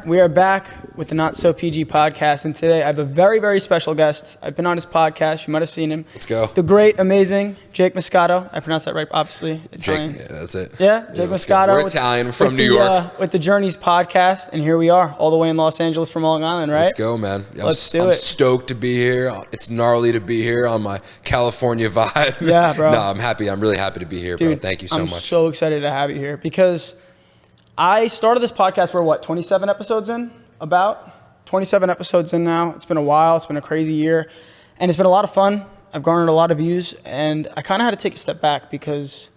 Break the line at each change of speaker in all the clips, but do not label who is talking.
we are back with the Not So PG podcast, and today I have a very, very special guest. I've been on his podcast. You might have seen him.
Let's go.
The great, amazing Jake Moscato. I pronounced that right, obviously. Italian.
Jake, yeah, that's it.
Yeah, Jake Moscato.
We're Italian. We're from New York.
With the Journeys podcast, and here we are, all the way in Los Angeles from Long Island, right?
Let's go, man.
Let's do it.
I'm stoked to be here. It's gnarly to be here on my California vibe.
Yeah, bro.
No, I'm happy. I'm really happy to be here,
Dude,
bro. Thank you so much.
I'm so excited to have you here because I started this podcast, we're 27 episodes in? About 27 episodes in now. It's been a while. It's been a crazy year. And it's been a lot of fun. I've garnered a lot of views. And I kind of had to take a step back because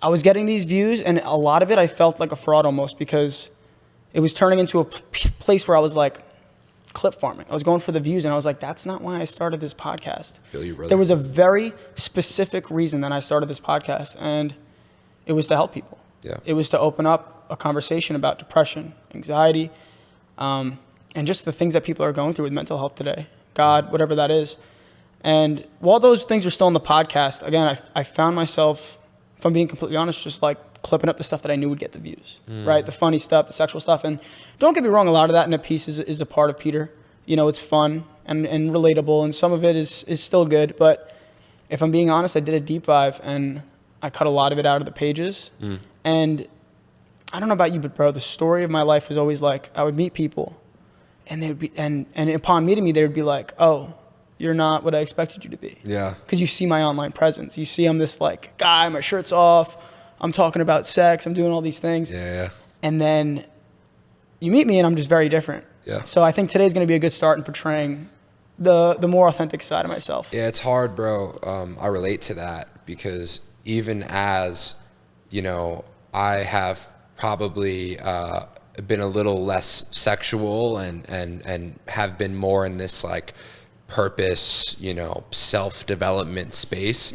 I was getting these views, and a lot of it I felt like a fraud almost because it was turning into a place where I was like clip farming. I was going for the views, and I was like, that's not why I started this podcast.
Feel you, brother.
There was a very specific reason that I started this podcast, and it was to help people.
Yeah.
It was to open up a conversation about depression, anxiety, and just the things that people are going through with mental health today, God, whatever that is. And while those things are still in the podcast, again, I found myself, if I'm being completely honest, just like clipping up the stuff that I knew would get the views, right? The funny stuff, the sexual stuff. And don't get me wrong, a lot of that in a piece is a part of Peter. You know, it's fun and relatable, and some of it is still good. But if I'm being honest, I did a deep dive, and I cut a lot of it out of the pages. And I don't know about you, but bro, the story of my life was always like, I would meet people, and they would be, and upon meeting me, they would be like, oh, you're not what I expected you to be.
Yeah.
Because you see my online presence. You see I'm this like guy, my shirt's off, I'm talking about sex, I'm doing all these things.
Yeah.
And then you meet me, and I'm just very different.
Yeah.
So I think today's going to be a good start in portraying the more authentic side of myself.
Yeah, it's hard, bro. I relate to that because even as, you know, I have probably been a little less sexual and have been more in this like purpose, you know, self-development space.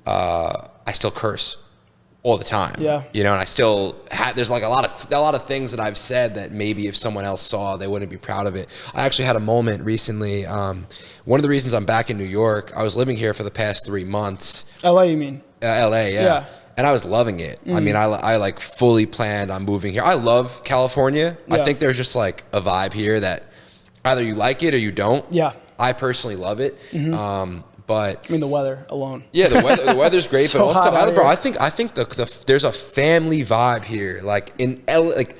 I still curse all the time. Yeah. You know, and I still there's like a lot of things that I've said that maybe if someone else saw, they wouldn't be proud of it. I actually had a moment recently. One of the reasons I'm back in New York, I was living here for the past 3 months.
LA, you mean?
LA, yeah. And I was loving it. I mean, I like fully planned on moving here. I love California. Yeah. I think there's just like a vibe here that either you like it or you don't.
Yeah.
I personally love it. But
I mean, the weather alone.
Yeah, the weather's great,
So
but also, bro, I think there's a family vibe here, like in like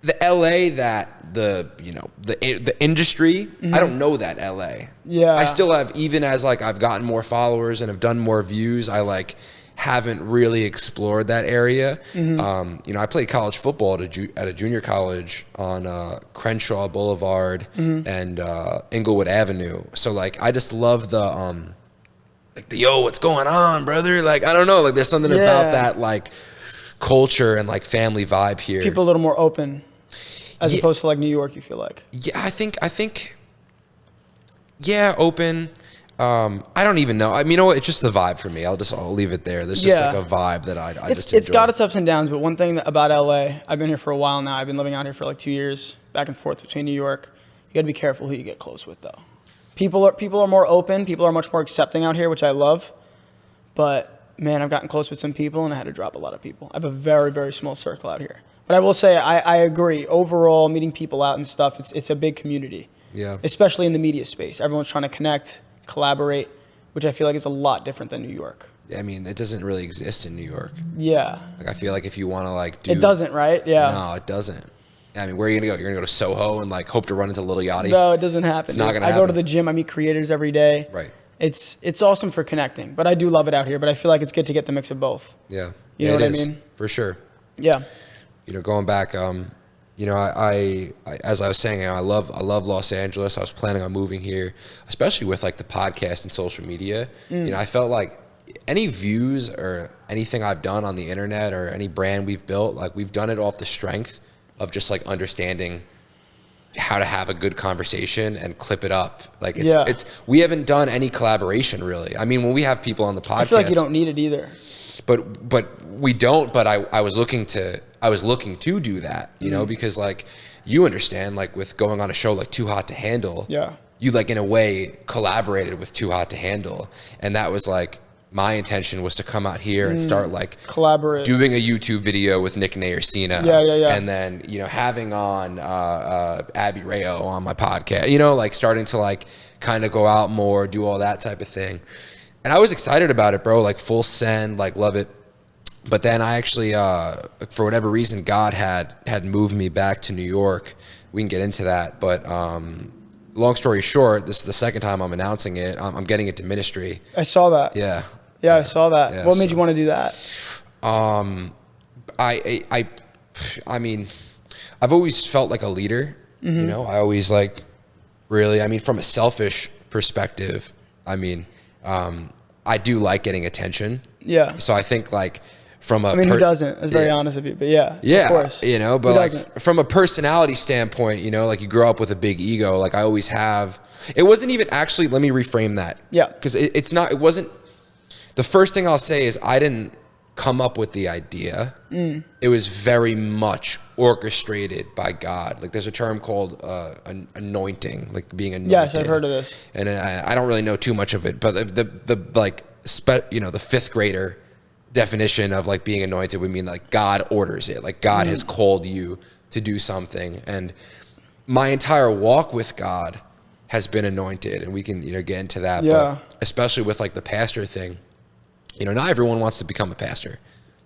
the LA that the industry. I don't know that LA.
Yeah.
I still have, even as like I've gotten more followers and have done more views, I like haven't really explored that area. You know, I played college football at a junior college on Crenshaw Boulevard and Inglewood Avenue. So like, I just love the yo, what's going on, brother? Like, I don't know, like there's something about that like culture and like family vibe here.
People a little more open as opposed to like New York, you feel like?
Yeah, I think yeah, open. I don't even know. I mean, you know what? It's just the vibe for me. I'll leave it there. There's just like a vibe that I just enjoy.
It's got its ups and downs, but one thing about LA, I've been here for a while now. I've been living out here for like 2 years, back and forth between New York. You got to be careful who you get close with, though. People are more open. People are much more accepting out here, which I love. But man, I've gotten close with some people, and I had to drop a lot of people. I have a very, very small circle out here. But I will say, I agree. Overall, meeting people out and stuff, it's a big community. Yeah. Especially in the media space, everyone's trying to connect, collaborate, which I feel like is a lot different than New York.
I mean, it doesn't really exist in New York.
Yeah.
Like, I feel like if you want to like do...
It doesn't, right? Yeah.
No, it doesn't. I mean, where are you going to go? You're going to go to Soho and like hope to run into Lil Yachty?
No, it doesn't happen.
It's not going to happen.
I go to the gym. I meet creators every day.
Right.
It's awesome for connecting, but I do love it out here, but I feel like it's good to get the mix of both.
Yeah.
You know what I mean?
For sure.
Yeah.
You know, going back, you know, I as I was saying, you know, I love Los Angeles. I was planning on moving here, especially with like the podcast and social media. You know, I felt like any views or anything I've done on the internet or any brand we've built, like we've done it off the strength of just like understanding how to have a good conversation and clip it up. Like it's we haven't done any collaboration really. I mean, when we have people on the podcast,
I feel like you don't need it either.
But we don't. But I was looking to do that, you know, because like you understand, like with going on a show like Too Hot to Handle, you like in a way collaborated with Too Hot to Handle, and that was like my intention was to come out here and start like
collaborate,
doing a YouTube video with Nick Nayer-Cena.
Yeah.
And then, you know, having on Abby Rayo on my podcast, you know, like starting to like kind of go out more, do all that type of thing. And I was excited about it, bro, like full send, like love it. But then I actually, for whatever reason, God had moved me back to New York. We can get into that. But long story short, this is the second time I'm announcing it. I'm getting into ministry.
I saw that.
Yeah.
Yeah, I saw that.
Yeah,
What made you want to do that?
I mean, I've always felt like a leader. You know, I always like really, I mean, from a selfish perspective, I mean, I do like getting attention.
Yeah.
So I think like from a,
I mean, who doesn't? That's very honest of you, but yeah, of course.
You know, but like from a personality standpoint, you know, like you grow up with a big ego, like I always have. It wasn't even actually, let me reframe that.
Yeah.
Because it wasn't, the first thing I'll say is I didn't come up with the idea. It was very much orchestrated by God. Like there's a term called anointing, like being anointed.
Yes, I've heard of this.
And I don't really know too much of it, but the like, you know, the fifth grader definition of like being anointed would mean like God orders it. Like God has called you to do something. And my entire walk with God has been anointed, and we can, you know, get into that.
Yeah.
But especially with like the pastor thing, you know, not everyone wants to become a pastor.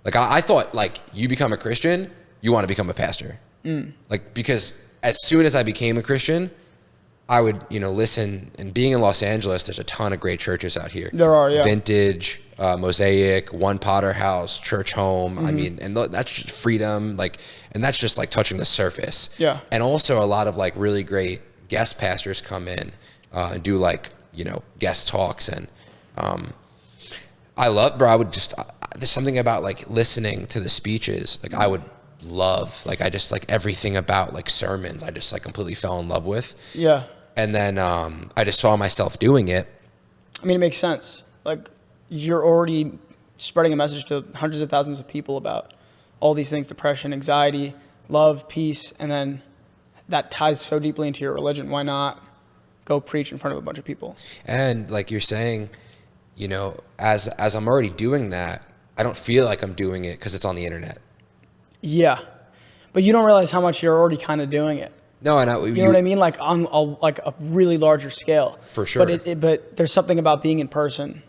Like I thought like you become a Christian, you want to become a pastor. Like, because as soon as I became a Christian, I would, you know, listen, and being in Los Angeles, there's a ton of great churches out here.
There are, yeah.
Vintage, Mosaic, One Potter House, Church Home. I mean, and that's just freedom, like, and that's just like touching the surface.
Yeah.
And also a lot of like really great guest pastors come in and do like, you know, guest talks. And I love, bro, I would just, there's something about like listening to the speeches. Like I would love, like I just like everything about like sermons, I just like completely fell in love with.
Yeah.
And then I just saw myself doing it.
I mean, it makes sense. Like you're already spreading a message to hundreds of thousands of people about all these things: depression, anxiety, love, peace, and then that ties so deeply into your religion. Why not go preach in front of a bunch of people?
And like you're saying, you know, as I'm already doing that, I don't feel like I'm doing it because it's on the internet.
Yeah, but you don't realize how much you're already kind of doing it.
No, and
you know what I mean? Like on a really larger scale.
For sure.
But there's something about being in person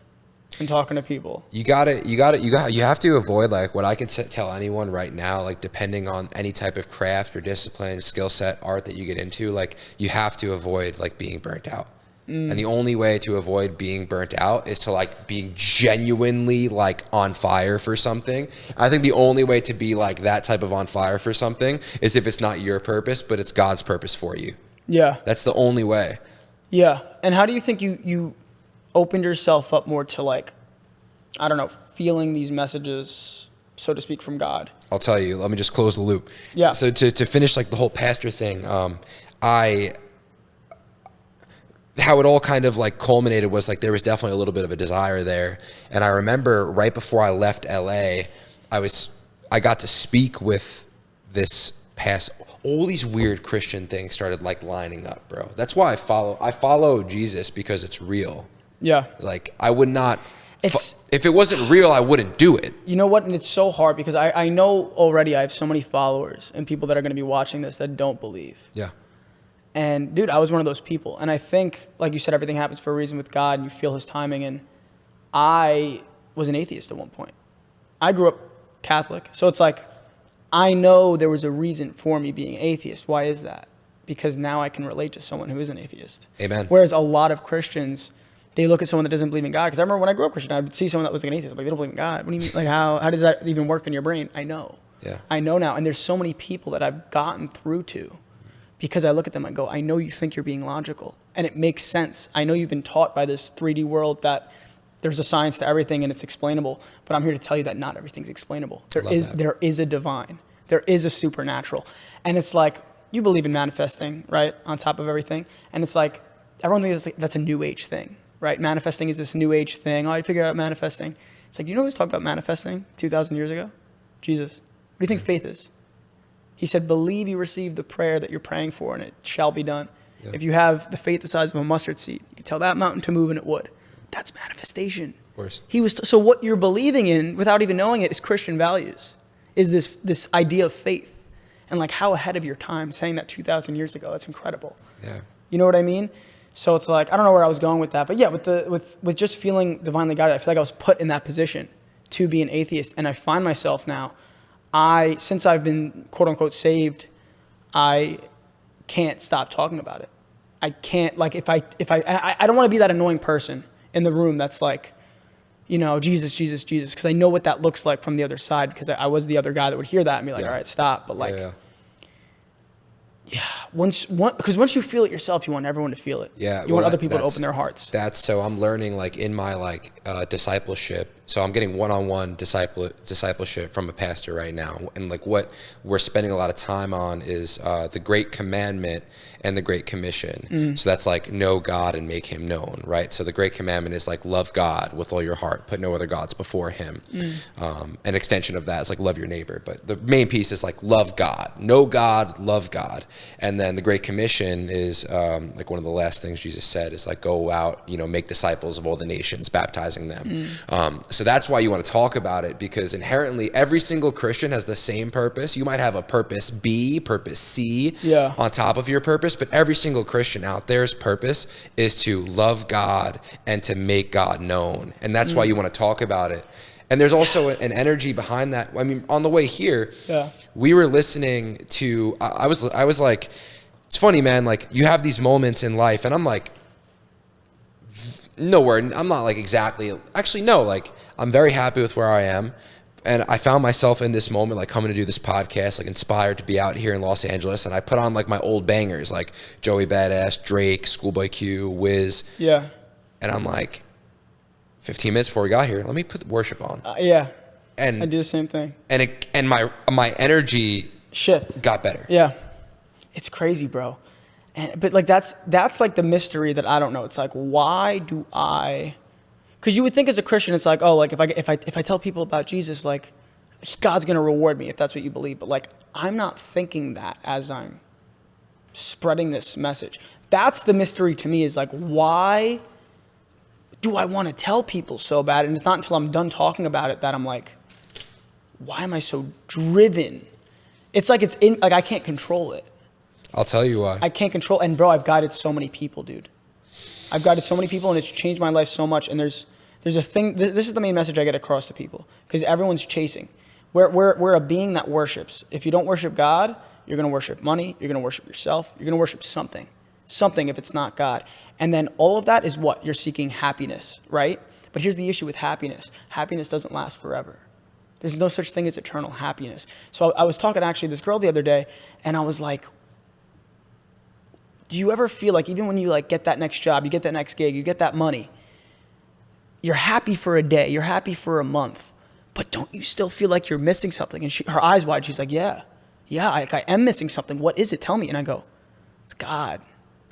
and talking to people.
You have to avoid, like, what I can tell anyone right now, like, depending on any type of craft or discipline, skill set, art that you get into, like, you have to avoid, like, being burnt out. And the only way to avoid being burnt out is to like being genuinely like on fire for something. I think the only way to be like that type of on fire for something is if it's not your purpose, but it's God's purpose for you.
Yeah.
That's the only way.
Yeah. And how do you think you opened yourself up more to, like, I don't know, feeling these messages, so to speak, from God?
I'll tell you, let me just close the loop.
Yeah.
So to finish like the whole pastor thing, how it all kind of like culminated was like there was definitely a little bit of a desire there. And I remember right before I left LA, I got to speak with this all these weird Christian things started like lining up, bro. That's why I follow Jesus, because it's real.
Yeah.
Like I would not, if it wasn't real, I wouldn't do it.
You know what? And it's so hard because I know already I have so many followers and people that are going to be watching this that don't believe.
Yeah.
And dude, I was one of those people. And I think, like you said, everything happens for a reason with God, and you feel his timing. And I was an atheist at one point. I grew up Catholic. So it's like, I know there was a reason for me being atheist. Why is that? Because now I can relate to someone who is an atheist.
Amen.
Whereas a lot of Christians, they look at someone that doesn't believe in God. Because I remember when I grew up Christian, I would see someone that was like an atheist. I'm like, they don't believe in God. What do you mean? Like, how does that even work in your brain? I know.
Yeah.
I know now. And there's so many people that I've gotten through to, because I look at them and go, I know you think you're being logical, and it makes sense. I know you've been taught by this 3D world that there's a science to everything and it's explainable, but I'm here to tell you that not everything's explainable. There is a divine. There is a supernatural. And it's like, you believe in manifesting, right, on top of everything. And it's like, everyone thinks that's a new age thing, right? Manifesting is this new age thing. Oh, I figured out manifesting. It's like, you know who's talking about manifesting 2,000 years ago? Jesus. What do you think faith is? He said, believe you receive the prayer that you're praying for, and it shall be done. Yeah. If you have the faith the size of a mustard seed, you can tell that mountain to move, and it would. That's manifestation.
Of course.
So what you're believing in without even knowing it is Christian values, is this idea of faith. And like, how ahead of your time saying that 2,000 years ago. That's incredible.
Yeah.
You know what I mean? So it's like, I don't know where I was going with that, but yeah, with just feeling divinely guided, I feel like I was put in that position to be an atheist. And I find myself now, since I've been quote unquote saved, I can't stop talking about it. I can't, like, I don't want to be that annoying person in the room that's like, you know, Jesus, Jesus, Jesus, because I know what that looks like from the other side, because I was the other guy that would hear that and be like, all right, stop. But like, because once you feel it yourself, you want everyone to feel it.
Yeah.
You want other people to open their hearts.
So I'm learning, like, in my like discipleship. So I'm getting one-on-one discipleship from a pastor right now. And like what we're spending a lot of time on is the Great Commandment and the Great Commission. So that's like know God and make him known, right? So the Great Commandment is like love God with all your heart, put no other gods before him. An extension of that is like love your neighbor. But the main piece is like love God, know God, love God. And then the Great Commission is like one of the last things Jesus said is like go out, you know, make disciples of all the nations, baptizing them. So that's why you want to talk about it, because inherently every single Christian has the same purpose. You might have a purpose B, purpose C on top of your purpose, but every single Christian out there's purpose is to love God and to make God known. And that's why you want to talk about it. And there's also an energy behind that. I mean, on the way here, we were listening to, I was like, it's funny, man, like you have these moments in life and I'm like, nowhere. I'm not like exactly, actually, no, like I'm very happy with where I am. And I found myself in this moment, like coming to do this podcast, like inspired to be out here in Los Angeles. And I put on like my old bangers, like Joey Badass, Drake, Schoolboy Q, Wiz.
Yeah.
And I'm like, 15 minutes before we got here, let me put worship on. And
I do the same thing.
And my energy got better.
Yeah. It's crazy, bro. But like that's like the mystery that I don't know. It's like, why do I? Because you would think as a Christian, it's like, oh, like if I tell people about Jesus, like God's gonna reward me if that's what you believe. But like I'm not thinking that as I'm spreading this message. That's the mystery to me. Is like, why do I want to tell people so bad? And it's not until I'm done talking about it that I'm like, why am I so driven? It's like I can't control it.
I'll tell you why.
I can't control. And bro, I've guided so many people, dude. I've guided so many people and it's changed my life so much. And there's a thing, this is the main message I get across to people, because everyone's chasing. We're a being that worships. If you don't worship God, you're going to worship money. You're going to worship yourself. You're going to worship something if it's not God. And then all of that is what? You're seeking happiness, right? But here's the issue with happiness. Happiness doesn't last forever. There's no such thing as eternal happiness. So I was talking actually to this girl the other day, and I was like, do you ever feel like even when you like get that next job, you get that next gig, you get that money, you're happy for a day, you're happy for a month, but don't you still feel like you're missing something? And her eyes wide, she's like, yeah, I am missing something. What is it? Tell me. And I go, it's God.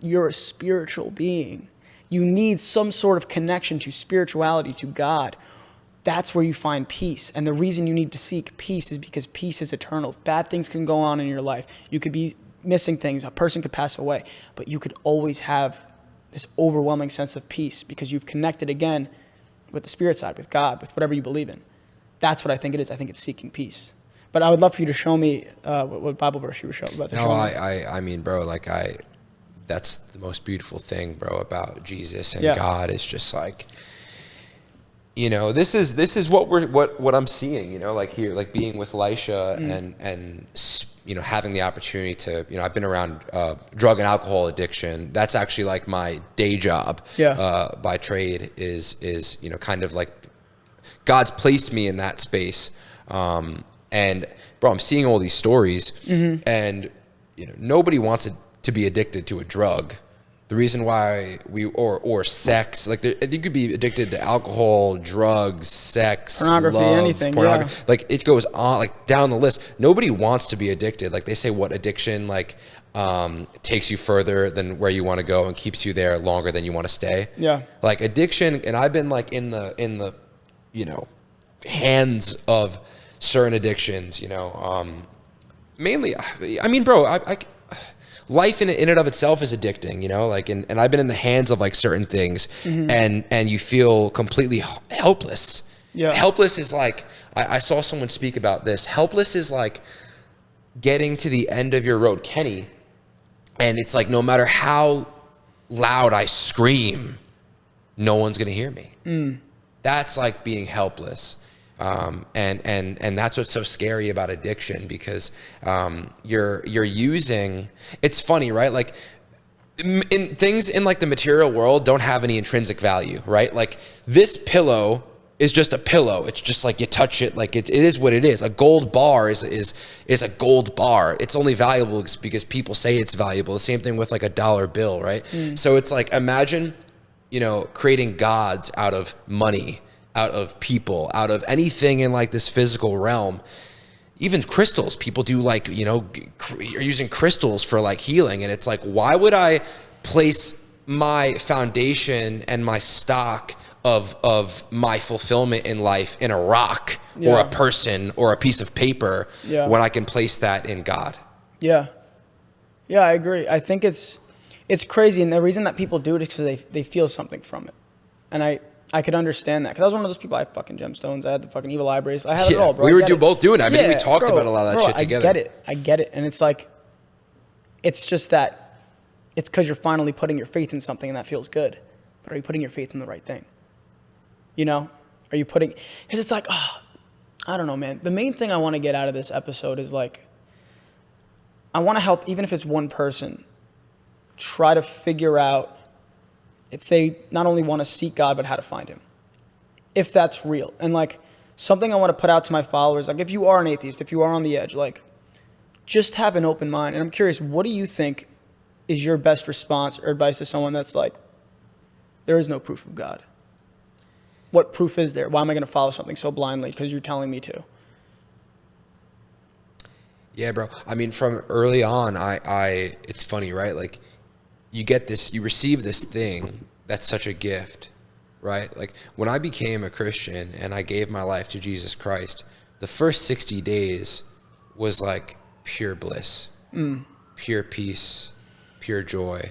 You're a spiritual being. You need some sort of connection to spirituality, to God. That's where you find peace. And the reason you need to seek peace is because peace is eternal. Bad things can go on in your life. You could be missing things. A person could pass away. But you could always have this overwhelming sense of peace because you've connected again with the spirit side, with God, with whatever you believe in. That's what I think it is. I think it's seeking peace. But I would love for you to show me what Bible verse you were about to show me.
I mean, bro, like that's the most beautiful thing, bro, about Jesus and God is just like, you know, this is what I'm seeing, you know, like here, like being with Elisha and you know, having the opportunity to, you know, I've been around drug and alcohol addiction. That's actually like my day job by trade is, you know, kind of like God's placed me in that space. And bro, I'm seeing all these stories and, you know, nobody wants to be addicted to a drug. The reason why or sex, like you could be addicted to alcohol, drugs, sex,
pornography,
love,
anything,
pornography. Like it goes on, like down the list. Nobody wants to be addicted. Like they say, what addiction like takes you further than where you want to go and keeps you there longer than you want to stay. Yeah. Like addiction, and I've been like in the you know, hands of certain addictions. You know, mainly. I mean, bro, life in and of itself is addicting, you know, like, and I've been in the hands of like certain things and you feel completely helpless.
Yeah.
Helpless is like, I saw someone speak about this. Helpless is like getting to the end of your road, Kenny. And it's like, no matter how loud I scream, no one's going to hear me. That's like being helpless. And that's what's so scary about addiction, because you're using, it's funny, right? Like in things in like the material world don't have any intrinsic value, right? Like this pillow is just a pillow. It's just like you touch it, like it is what it is. A gold bar is a gold bar. It's only valuable because people say it's valuable. The same thing with like a dollar bill, right? So it's like, imagine, you know, creating gods out of money, out of people, out of anything in like this physical realm. Even crystals, people do like, you know, are using crystals for like healing. And it's like, why would I place my foundation and my stock of my fulfillment in life in a rock or a person or a piece of paper when I can place that in God?
Yeah, I agree. I think it's crazy, and the reason that people do it is because they feel something from it, and I could understand that, because I was one of those people. I had fucking gemstones, I had the fucking evil eye bracelet, I had it all, bro.
We were both doing it. I mean, we talked about a lot of that shit together.
I get it, and it's like, it's just that it's because you're finally putting your faith in something, and that feels good. But are you putting your faith in the right thing? You know, are you putting, because it's like, oh, I don't know, man. The main thing I want to get out of this episode is like, I want to help, even if it's one person, try to figure out if they not only want to seek God, but how to find him, if that's real. And like, something I want to put out to my followers, like if you are an atheist, if you are on the edge, like just have an open mind. And I'm curious, what do you think is your best response or advice to someone that's like, there is no proof of God? What proof is there? Why am I going to follow something so blindly because you're telling me to?
Yeah, bro. I mean, from early on, it's funny, right? Like you receive this thing that's such a gift, right? Like when I became a Christian and I gave my life to Jesus Christ, the first 60 days was like pure bliss, pure peace, pure joy.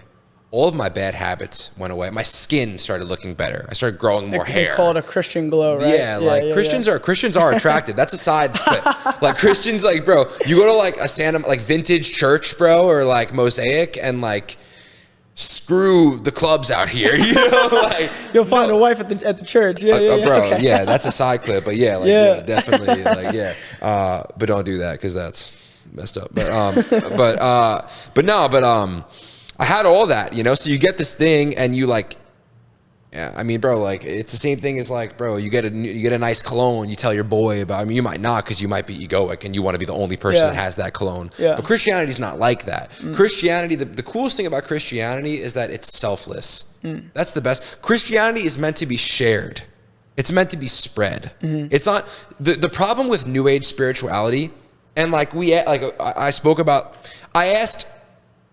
All of my bad habits went away. My skin started looking better. I started growing more hair.
They call it a Christian glow, right?
Yeah, Christians are attractive. That's a side clip. Like Christians, like, bro, you go to like a like vintage church, bro, or like Mosaic, and like screw the clubs out here. You know, like
you'll find a wife at the church. Bro.
Okay. Yeah, that's a side clip. But yeah, like yeah, definitely, like but don't do that because that's messed up. But I had all that, you know, so you get this thing and you like, yeah, I mean, bro, like it's the same thing as like, bro, you get a nice cologne, you tell your boy about, I mean, you might not because you might be egoic and you want to be the only person that has that cologne. Yeah. But Christianity's not like that. Christianity, the coolest thing about Christianity is that it's selfless. That's the best. Christianity is meant to be shared. It's meant to be spread. It's not, the problem with New Age spirituality, and like I asked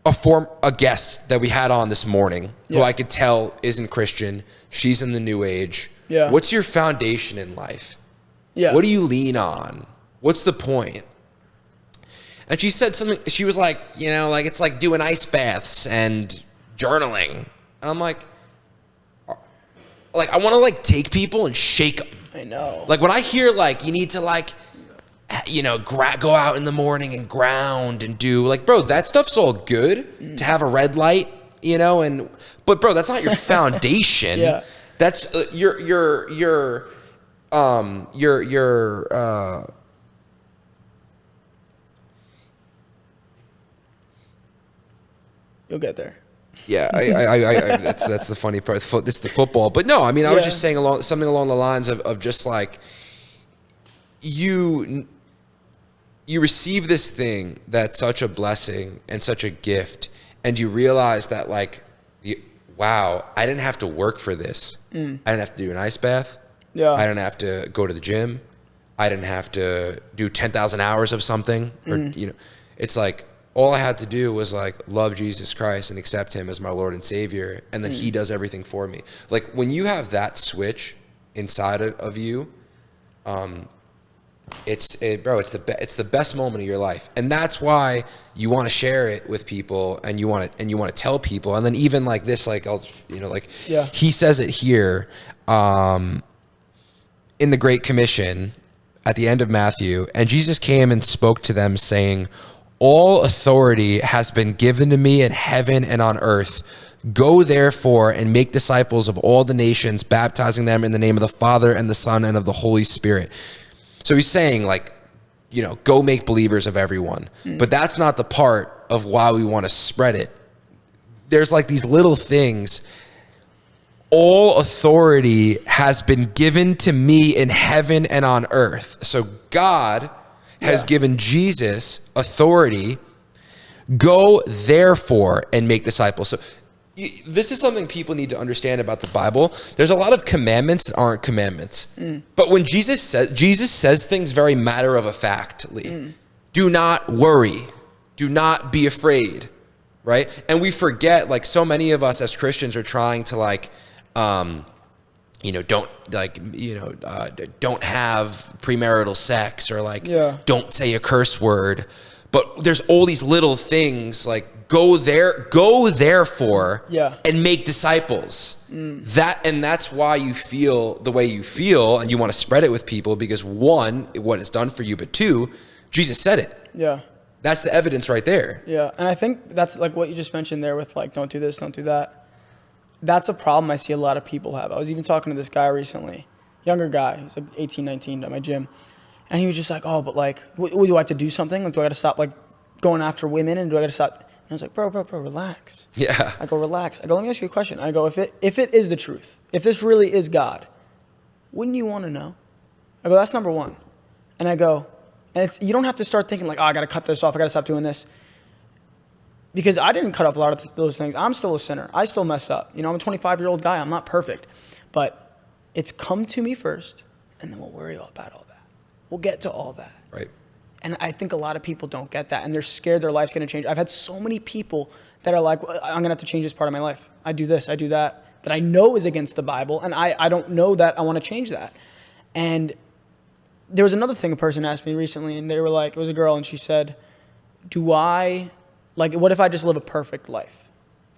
a guest that we had on this morning who I could tell isn't Christian. She's in the New Age. Yeah. What's your foundation in life? Yeah. What do you lean on? What's the point? And she said something, she was like, you know, like it's like doing ice baths and journaling. And I'm like I want to like take people and shake them.
I know.
Like when I hear like you need to like, you know, go out in the morning and ground and do like, bro, that stuff's all good to have a red light, you know, but bro, that's not your foundation. That's you'll
get there.
Yeah, I that's the funny part. It's the football, but no, I mean, I was just saying something along the lines of just like you receive this thing that's such a blessing and such a gift, and you realize that like, wow, I didn't have to work for this. I didn't have to do an ice bath. Yeah, I didn't have to go to the gym. I didn't have to do 10,000 hours of something, or you know, it's like. All I had to do was like love Jesus Christ and accept him as my Lord and Savior. And then he does everything for me. Like when you have that switch inside of you, it's the best moment of your life, and that's why you want to share it with people, and you want to tell people, and then even like this, like
Yeah.
he says it here, in the Great Commission, at the end of Matthew, and Jesus came and spoke to them, saying, "All authority has been given to me in heaven and on earth. Go therefore and make disciples of all the nations, baptizing them in the name of the Father and the Son and of the Holy Spirit." So he's saying, like, go make believers of everyone. But that's not the part of why we want to spread it. There's like these little things. All authority has been given to me in heaven and on earth. So God has given Jesus authority. Go therefore and make disciples. So this is something people need to understand about the Bible. There's a lot of commandments that aren't commandments. But when Jesus says things very matter of factly. Do not worry. Do not be afraid. Right? And we forget, like, so many of us as Christians are trying to don't have premarital sex, or don't say a curse word. But there's all these little things, like go therefore and make disciples. That's why you feel the way you feel, and you want to spread it with people, because one, what it's done for you, but two, Jesus said it.
Yeah.
That's the evidence right there.
Yeah. And I think that's like what you just mentioned there with like, don't do this, don't do that. That's a problem I see a lot of people have. I was even talking to this guy recently, younger guy. He's like 18, 19 at my gym. And he was just like, oh, but like, do I have to do something? Like, do I got to stop like going after women? And do I got to stop? And I was like, bro, relax.
Yeah.
I go, relax. I go, let me ask you a question. I go, if it is the truth, if this really is God, wouldn't you want to know? I go, that's number one. And I go, and you don't have to start thinking like, oh, I got to cut this off. I got to stop doing this. Because I didn't cut off a lot of those things. I'm still a sinner. I still mess up. I'm a 25-year-old guy. I'm not perfect. But it's come to me first, and then we'll worry about all that. We'll get to all that.
Right.
And I think a lot of people don't get that, and they're scared their life's going to change. I've had so many people that are like, well, I'm going to have to change this part of my life. I do this, I do that I know is against the Bible, and I don't know that I want to change that. And there was another thing a person asked me recently, and they were like, it was a girl, and she said, what if I just live a perfect life?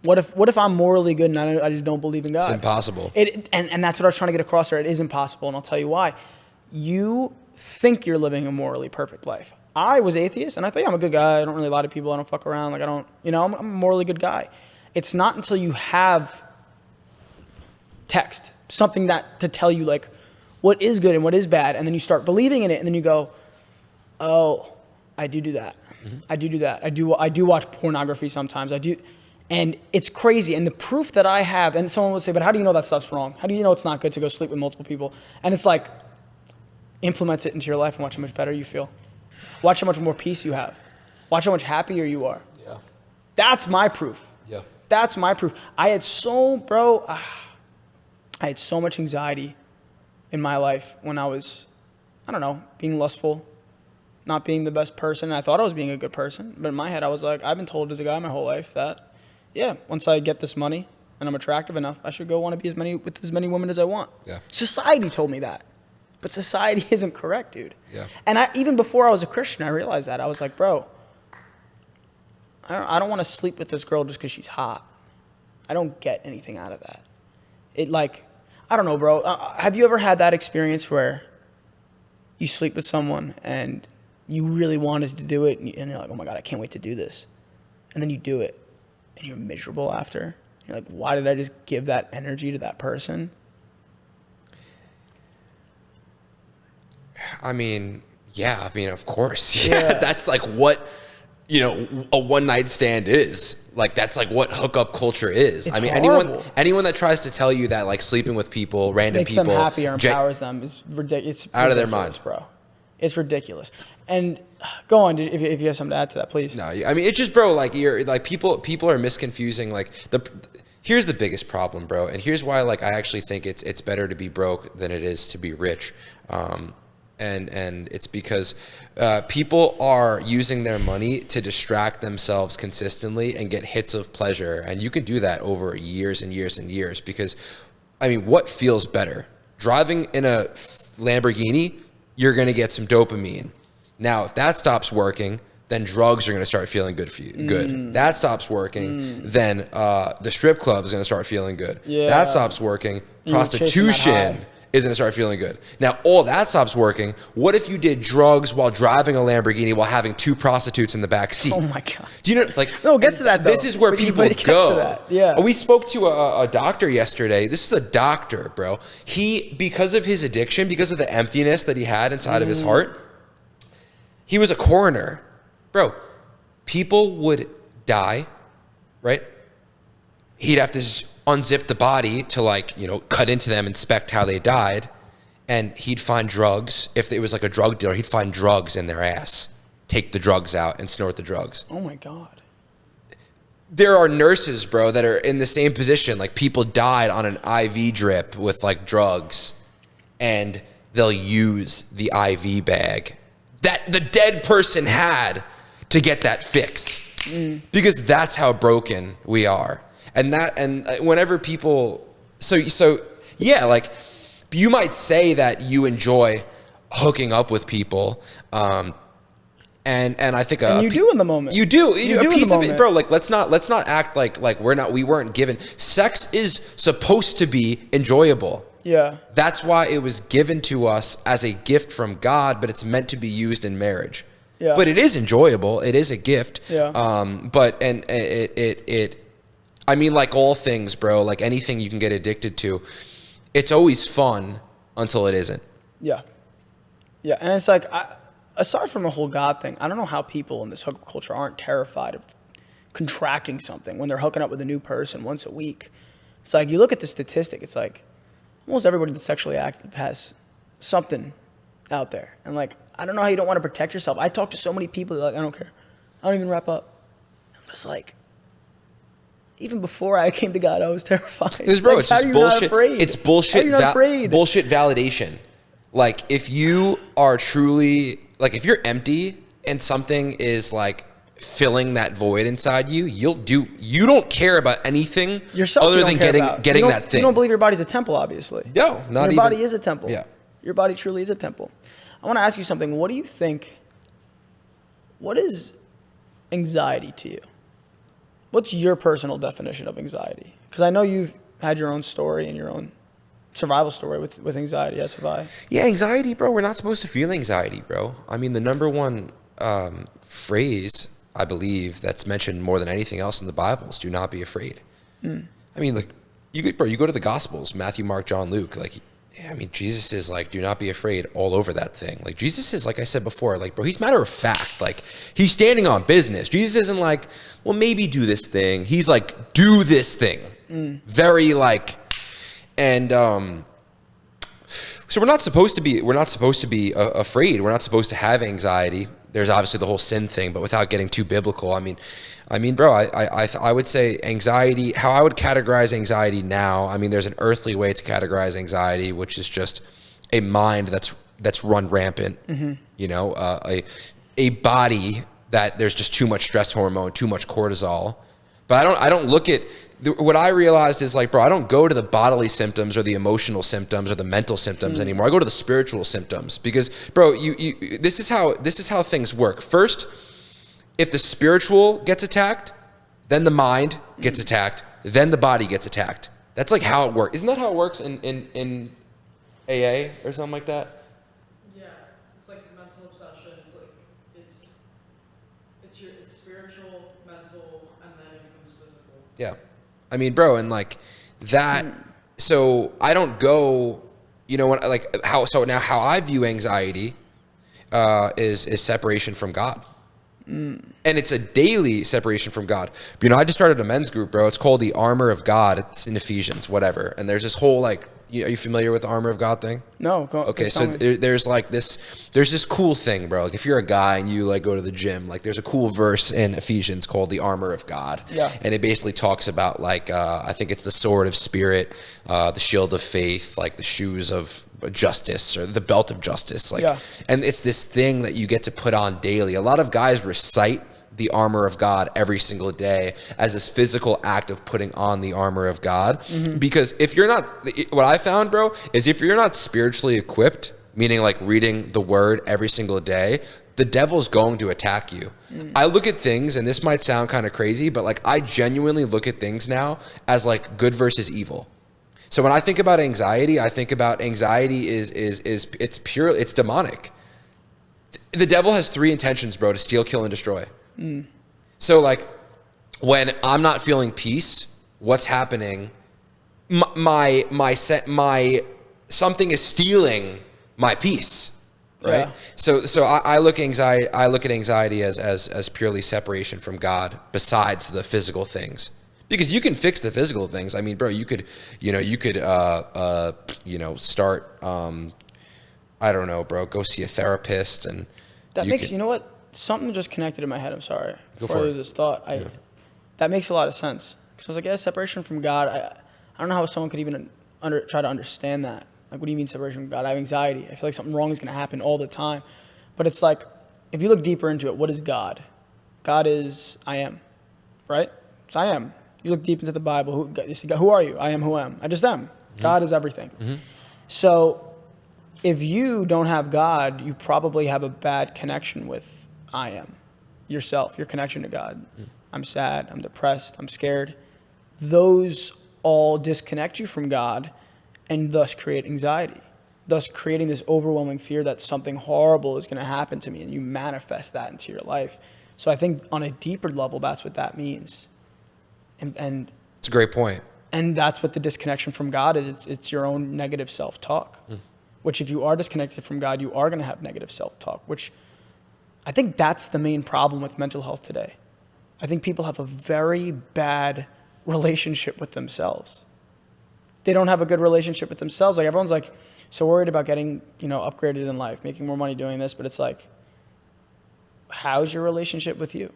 What if I'm morally good and I just don't believe in God?
It's impossible.
And that's what I was trying to get across there. It is impossible, and I'll tell you why. You think you're living a morally perfect life. I was atheist, and I thought, yeah, I'm a good guy. I don't really lie to people. I don't fuck around. Like, I don't, I'm a morally good guy. It's not until you have text, something that to tell you, like, what is good and what is bad, and then you start believing in it, and then you go, oh, I do that. I do that. I do watch pornography sometimes. I do. And it's crazy. And the proof that I have, and someone would say, but how do you know that stuff's wrong? How do you know it's not good to go sleep with multiple people? And it's like, implement it into your life and watch how much better you feel. Watch how much more peace you have. Watch how much happier you are.
Yeah.
That's my proof.
Yeah.
That's my proof. I had so much anxiety in my life when I was, being lustful, not being the best person. I thought I was being a good person, but in my head I was like, I've been told as a guy my whole life that, once I get this money and I'm attractive enough, I should go want to be with as many women as I want. Yeah. Society told me that, but society isn't correct, dude.
Yeah.
And even before I was a Christian, I realized that. I was like, bro, I don't want to sleep with this girl just because she's hot. I don't get anything out of that. I don't know, bro. Have you ever had that experience where you sleep with someone and you really wanted to do it, and you're like, oh my God, I can't wait to do this. And then you do it, and you're miserable after. You're like, why did I just give that energy to that person?
Of course. Yeah. That's like what, a one-night stand is. Like, that's like what hookup culture is.
It's
anyone that tries to tell you that, like, sleeping with people, random
makes
people.
Makes them happy or empowers them is ridiculous. It's
out of their minds,
bro. It's ridiculous. And go on, if you have something to add to that, please.
No, it's just, bro, like, you're like, people are misconfusing, like, here's the biggest problem, bro, and here's why, like, I actually think it's better to be broke than it is to be rich. And it's because people are using their money to distract themselves consistently and get hits of pleasure, and you can do that over years and years and years. Because, what feels better, driving in a Lamborghini you're going to get some dopamine. Now, if that stops working, then drugs are going to start feeling good for you. Good. That stops working, then the strip club is going to start feeling good.
Yeah.
That stops working.
You're chasing that
Prostitution
high.
is going to start feeling good. Now, all that stops working. What if you did drugs while driving a Lamborghini while having 2 prostitutes in the back seat?
Oh my God.
Do you know, like,
No, it gets to that, though.
This is where
But
people
it gets
go.
to that, yeah.
We spoke to a doctor yesterday. This is a doctor, bro. He, because of his addiction, because of the emptiness that he had inside of his heart, he was a coroner. Bro, people would die, right? He'd have to unzip the body to, like, you know, cut into them, inspect how they died, and he'd find drugs. If it was like a drug dealer, he'd find drugs in their ass, take the drugs out and snort the drugs.
Oh my God.
There are nurses, bro, that are in the same position. Like, people died on an IV drip with, like, drugs, and they'll use the IV bag that the dead person had to get that fix, because that's how broken we are. And whenever people, so yeah, like, you might say that you enjoy hooking up with people, and I think
You do in the moment.
You do.
You
A
do in
piece
the
of it,
moment.
bro. Like, let's not act like we weren't given. Sex is supposed to be enjoyable.
Yeah.
That's why it was given to us as a gift from God, but it's meant to be used in marriage.
Yeah.
But it is enjoyable. It is a gift.
Yeah.
But I mean, like all things, bro, like anything you can get addicted to, it's always fun until it isn't.
Yeah. Yeah. And it's like, aside from the whole God thing, I don't know how people in this hookup culture aren't terrified of contracting something when they're hooking up with a new person once a week. It's like, you look at the statistic, it's like almost everybody that's sexually active has something out there. And like, I don't know how you don't want to protect yourself. I talk to so many people, they're like, I don't care. I don't even wrap up. I'm just like, even before I came to God, I was terrified.
Because, bro,
Like,
it's
how
just
are you not
bullshit.
afraid?
It's bullshit.
How are you not afraid?
Bullshit validation. Like, if you are truly, like, if you're empty and something is like filling that void inside you, you don't care about anything
Yourself,
other
you don't
than
care
getting
about.
getting
You
that thing.
You don't believe your body's a temple, obviously.
No, not
your
even.
body is a temple.
Yeah.
Your body truly is a temple. I want to ask you something. What do you think? What is anxiety to you? What's your personal definition of anxiety? Because I know you've had your own story and your own survival story with anxiety, as have I.
Yeah, anxiety, bro. We're not supposed to feel anxiety, bro. I mean, the number one phrase, I believe, that's mentioned more than anything else in the Bible is "Do not be afraid." I mean, like, you go to the Gospels, Matthew, Mark, John, Luke. Like, yeah, I mean, Jesus is like, "Do not be afraid," all over that thing. Like, Jesus is, like I said before, like, bro, he's matter of fact. Like, he's standing on business. Jesus isn't like, well, maybe do this thing. He's like, do this thing. Very like, and so we're not supposed to be afraid. We're not supposed to have anxiety. There's obviously the whole sin thing, but without getting too biblical, I mean, bro, I would say anxiety, how I would categorize anxiety now, I mean, there's an earthly way to categorize anxiety, which is just a mind that's run rampant, you know, a body that there's just too much stress hormone, too much cortisol. But I don't look at, what I realized is, like, bro, I don't go to the bodily symptoms or the emotional symptoms or the mental symptoms anymore. I go to the spiritual symptoms, because, bro, this is how things work. First, if the spiritual gets attacked, then the mind gets attacked, then the body gets attacked. That's like how it works. Isn't that how it works in AA or something like that?
Yeah, it's like mental obsession. It's like it's spiritual, mental, and then it becomes physical.
Yeah. I mean, bro, and like that, so I don't go, you know, how I view anxiety is separation from God. And it's a daily separation from God. You know, I just started a men's group, bro. It's called the Armor of God. It's in Ephesians, whatever. And there's this whole, like, are you familiar with the Armor of God thing?
No.
Okay, so there's like there's this cool thing, bro. Like, if you're a guy and you like go to the gym, like, there's a cool verse in Ephesians called the Armor of God.
Yeah.
And it basically talks about, like, I think it's the sword of spirit, the shield of faith, like the shoes of justice, or the belt of justice. Like,
yeah.
And it's this thing that you get to put on daily. A lot of guys recite the armor of God every single day as this physical act of putting on the armor of God. Because if you're not, what I found, bro, is if you're not spiritually equipped, meaning like reading the word every single day, the devil's going to attack you. I look at things, and this might sound kind of crazy, but like I genuinely look at things now as like good versus evil. So when I think about anxiety, I think about anxiety is it's pure, it's demonic. The devil has 3 intentions, bro: to steal, kill, and destroy. So like when I'm not feeling peace, what's happening? My something is stealing my peace. Right.
Yeah.
So I look at anxiety as purely separation from God, besides the physical things, because you can fix the physical things. I mean, bro, you could start, I don't know, bro, go see a therapist. And
That makes, you know what? Something just connected in my head. I'm sorry.
Go
Before
for
I
it.
lose this thought. That makes a lot of sense. Because I was like, yeah, separation from God. I don't know how someone could even try to understand that. Like, what do you mean separation from God? I have anxiety. I feel like something wrong is going to happen all the time. But it's like, if you look deeper into it, what is God? God is I am, right? It's I am. You look deep into the Bible. Who are you? I am who I am. I just am. God is everything. So if you don't have God, you probably have a bad connection with I am, yourself, your connection to God. I'm sad. I'm depressed. I'm scared. Those all disconnect you from God, and thus create anxiety, thus creating this overwhelming fear that something horrible is going to happen to me, and you manifest that into your life. So I think on a deeper level, that's what that means. And
it's a great point.
And that's what the disconnection from God is. It's your own negative self-talk, which if you are disconnected from God, you are going to have negative self-talk, which I think that's the main problem with mental health today. I think people have a very bad relationship with themselves. They don't have a good relationship with themselves. Like, everyone's like so worried about getting, upgraded in life, making more money doing this, but it's like, how's your relationship with you?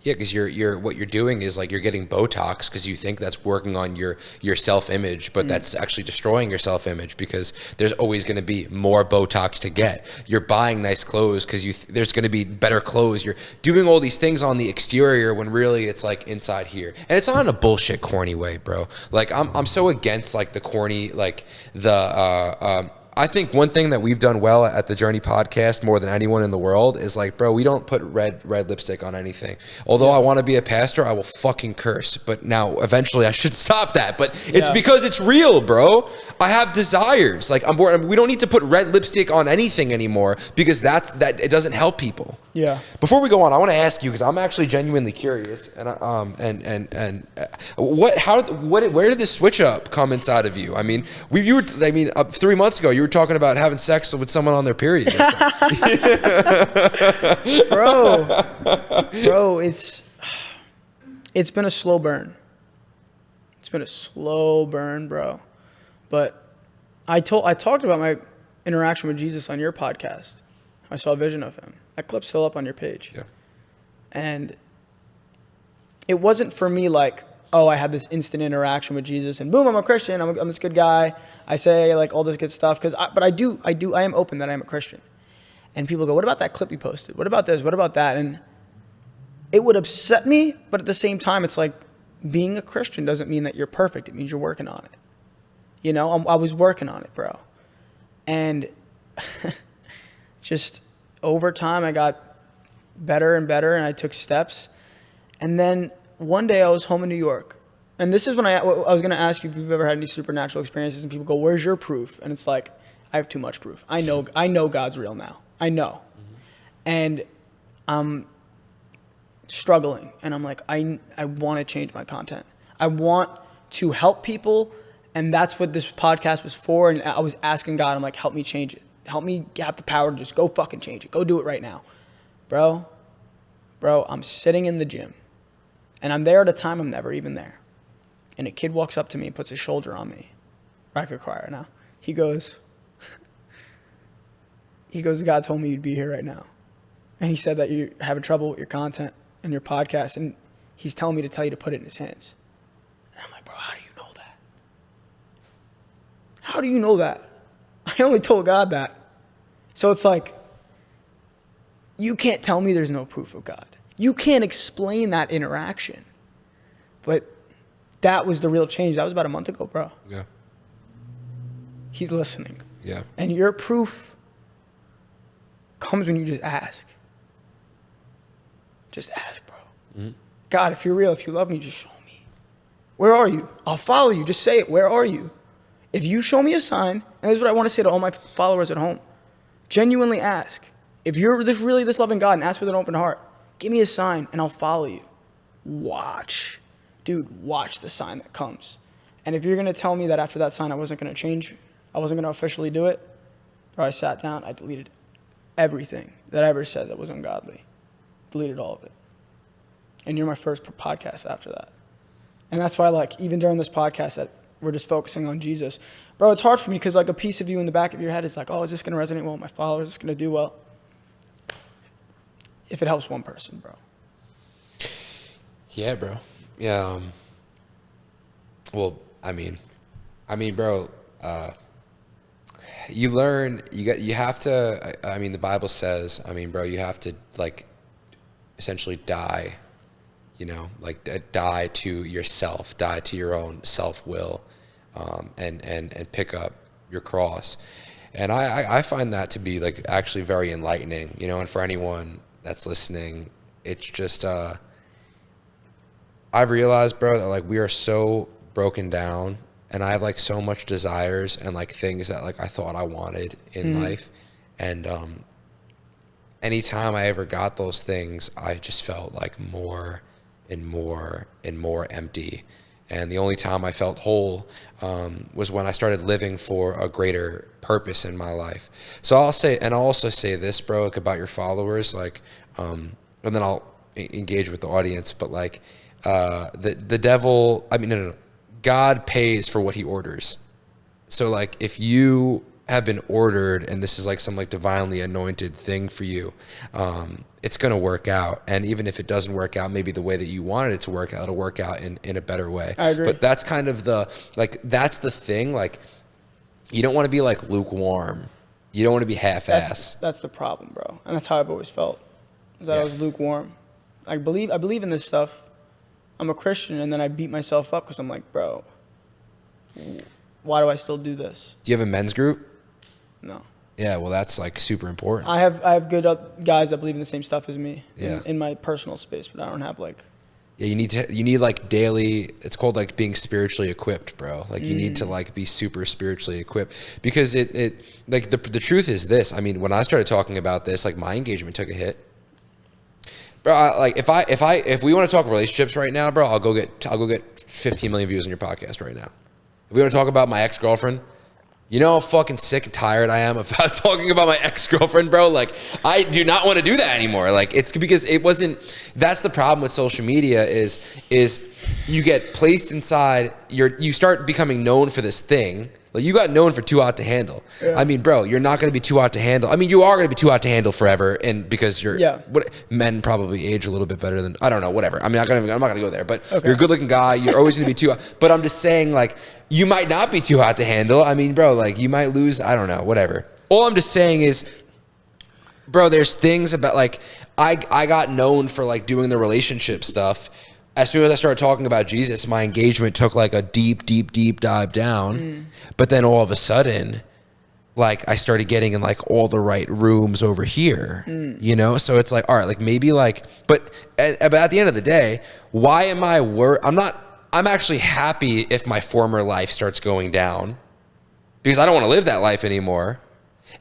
Yeah, because what you're doing is like you're getting Botox because you think that's working on your self-image, but that's actually destroying your self-image, because there's always going to be more Botox to get. You're buying nice clothes because there's going to be better clothes. You're doing all these things on the exterior when really it's like inside here, and it's not in a bullshit corny way, bro. Like I'm so against like the corny, like the I think one thing that we've done well at the Journey podcast more than anyone in the world is like, bro, we don't put red lipstick on anything. Although I want to be a pastor, I will fucking curse. But now eventually I should stop that. But it's because it's real, bro. I have desires. Like we don't need to put red lipstick on anything anymore, because that it doesn't help people.
Yeah.
Before we go on, I want to ask you, because I'm actually genuinely curious, and where did this switch up come inside of you? I mean, 3 months ago you were talking about having sex with someone on their period.
bro, it's been a slow burn. It's been a slow burn, bro. But I talked about my interaction with Jesus on your podcast. I saw a vision of him. That clip's still up on your page.
Yeah.
And it wasn't for me like, oh, I had this instant interaction with Jesus and boom, I'm a Christian. I'm this good guy. I say like all this good stuff. But I am open that I am a Christian. And people go, what about that clip you posted? What about this? What about that? And it would upset me. But at the same time, it's like, being a Christian doesn't mean that you're perfect. It means you're working on it. I was working on it, bro. And just over time, I got better and better, and I took steps. And then one day I was home in New York. And this is when I was going to ask you if you've ever had any supernatural experiences, and people go, where's your proof? And it's like, I have too much proof. I know God's real now. I know. And I'm struggling. And I'm like, I want to change my content. I want to help people. And that's what this podcast was for. And I was asking God, I'm like, help me change it. Help me have the power to just go fucking change it. Go do it right now. Bro, I'm sitting in the gym. And I'm there at a time I'm never even there. And a kid walks up to me and puts his shoulder on me. Record choir now. He goes, God told me you'd be here right now. And he said that you're having trouble with your content and your podcast. And he's telling me to tell you to put it in his hands. And I'm like, bro, how do you know that? How do you know that? I only told God that. So it's like, you can't tell me there's no proof of God. You can't explain that interaction. But that was the real change. That was about a month ago, bro.
Yeah.
He's listening.
Yeah.
And your proof comes when you just ask. Just ask, bro. God, if you're real, if you love me, just show me. Where are you? I'll follow you. Just say it. Where are you? If you show me a sign, and this is what I want to say to all my followers at home, genuinely ask. If you're really this loving God and ask with an open heart, give me a sign and I'll follow you. Watch. Dude, watch the sign that comes. And if you're going to tell me that after that sign I wasn't going to change, I wasn't going to officially do it, or I sat down, I deleted everything that I ever said that was ungodly. Deleted all of it. And you're my first podcast after that. And that's why, like, even during this podcast that we're just focusing on Jesus, bro, it's hard for me because, like, a piece of you in the back of your head is like, oh, is this going to resonate well with my followers? Is this going to do well? If it helps one person, bro.
Yeah, bro. Yeah. Well, I mean, bro, you learn, you have to, I mean, the Bible says, I mean, bro, you have to, like, essentially die, you know, like die to yourself, die to your own self-will, and pick up your cross. And I find that to be, like, actually very enlightening, you know, and for anyone that's listening, it's just, I've realized, bro, that, like, we are so broken down, and I have, like, so much desires and, like, things that, like, I thought I wanted in life. And anytime I ever got those things, I just felt like more and more and more empty. And the only time I felt whole was when I started living for a greater purpose in my life. So I'll also say this, bro, like, about your followers, like, and then I'll engage with the audience, but, like, the devil, I mean, no, God pays for what he orders. So, like, if you have been ordered and this is, like, some, like, divinely anointed thing for you, it's going to work out. And even if it doesn't work out maybe the way that you wanted it to work out, it'll work out in a better way.
I agree.
But that's kind of that's the thing. Like, you don't want to be, like, lukewarm. You don't want to be half-ass.
That's the problem, bro. And that's how I've always felt. Is that I was lukewarm. I believe in this stuff. I'm a Christian, and then I beat myself up because I'm like, bro, why do I still do this?
Do you have a men's group?
No.
Yeah, well, that's, like, super important.
I have good guys that believe in the same stuff as me
Yeah.
in my personal space, but I don't have, like...
Yeah, you need like daily, it's called, like, being spiritually equipped, bro. Like, you need to, like, be super spiritually equipped, because it like, the truth is this. I mean, when I started talking about this, like, my engagement took a hit. Bro, if we want to talk relationships right now, bro, I'll go get 15 million views on your podcast right now. If we want to talk about my ex-girlfriend, you know how fucking sick and tired I am about talking about my ex-girlfriend, bro? Like, I do not want to do that anymore. Like, it's because it wasn't, that's the problem with social media is you get placed inside, you start becoming known for this thing. Like, you got known for too hot to handle. Yeah. I mean, bro, you're not going to be too hot to handle. I mean, you are going to be too hot to handle forever, and because men probably age a little bit better than, I don't know, whatever. I'm not going to go there, but you're a good-looking guy. You're always going to be too hot. But I'm just saying, like, you might not be too hot to handle. I mean, bro, like, you might lose, I don't know, whatever. All I'm just saying is, bro, there's things about, like, I got known for, like, doing the relationship stuff. As soon as I started talking about Jesus, my engagement took, like, a deep dive down. But then all of a sudden, like, I started getting in, like, all the right rooms over here, you know? So it's like, all right, like, maybe, like, but at the end of the day, why am I I'm actually happy if my former life starts going down, because I don't want to live that life anymore.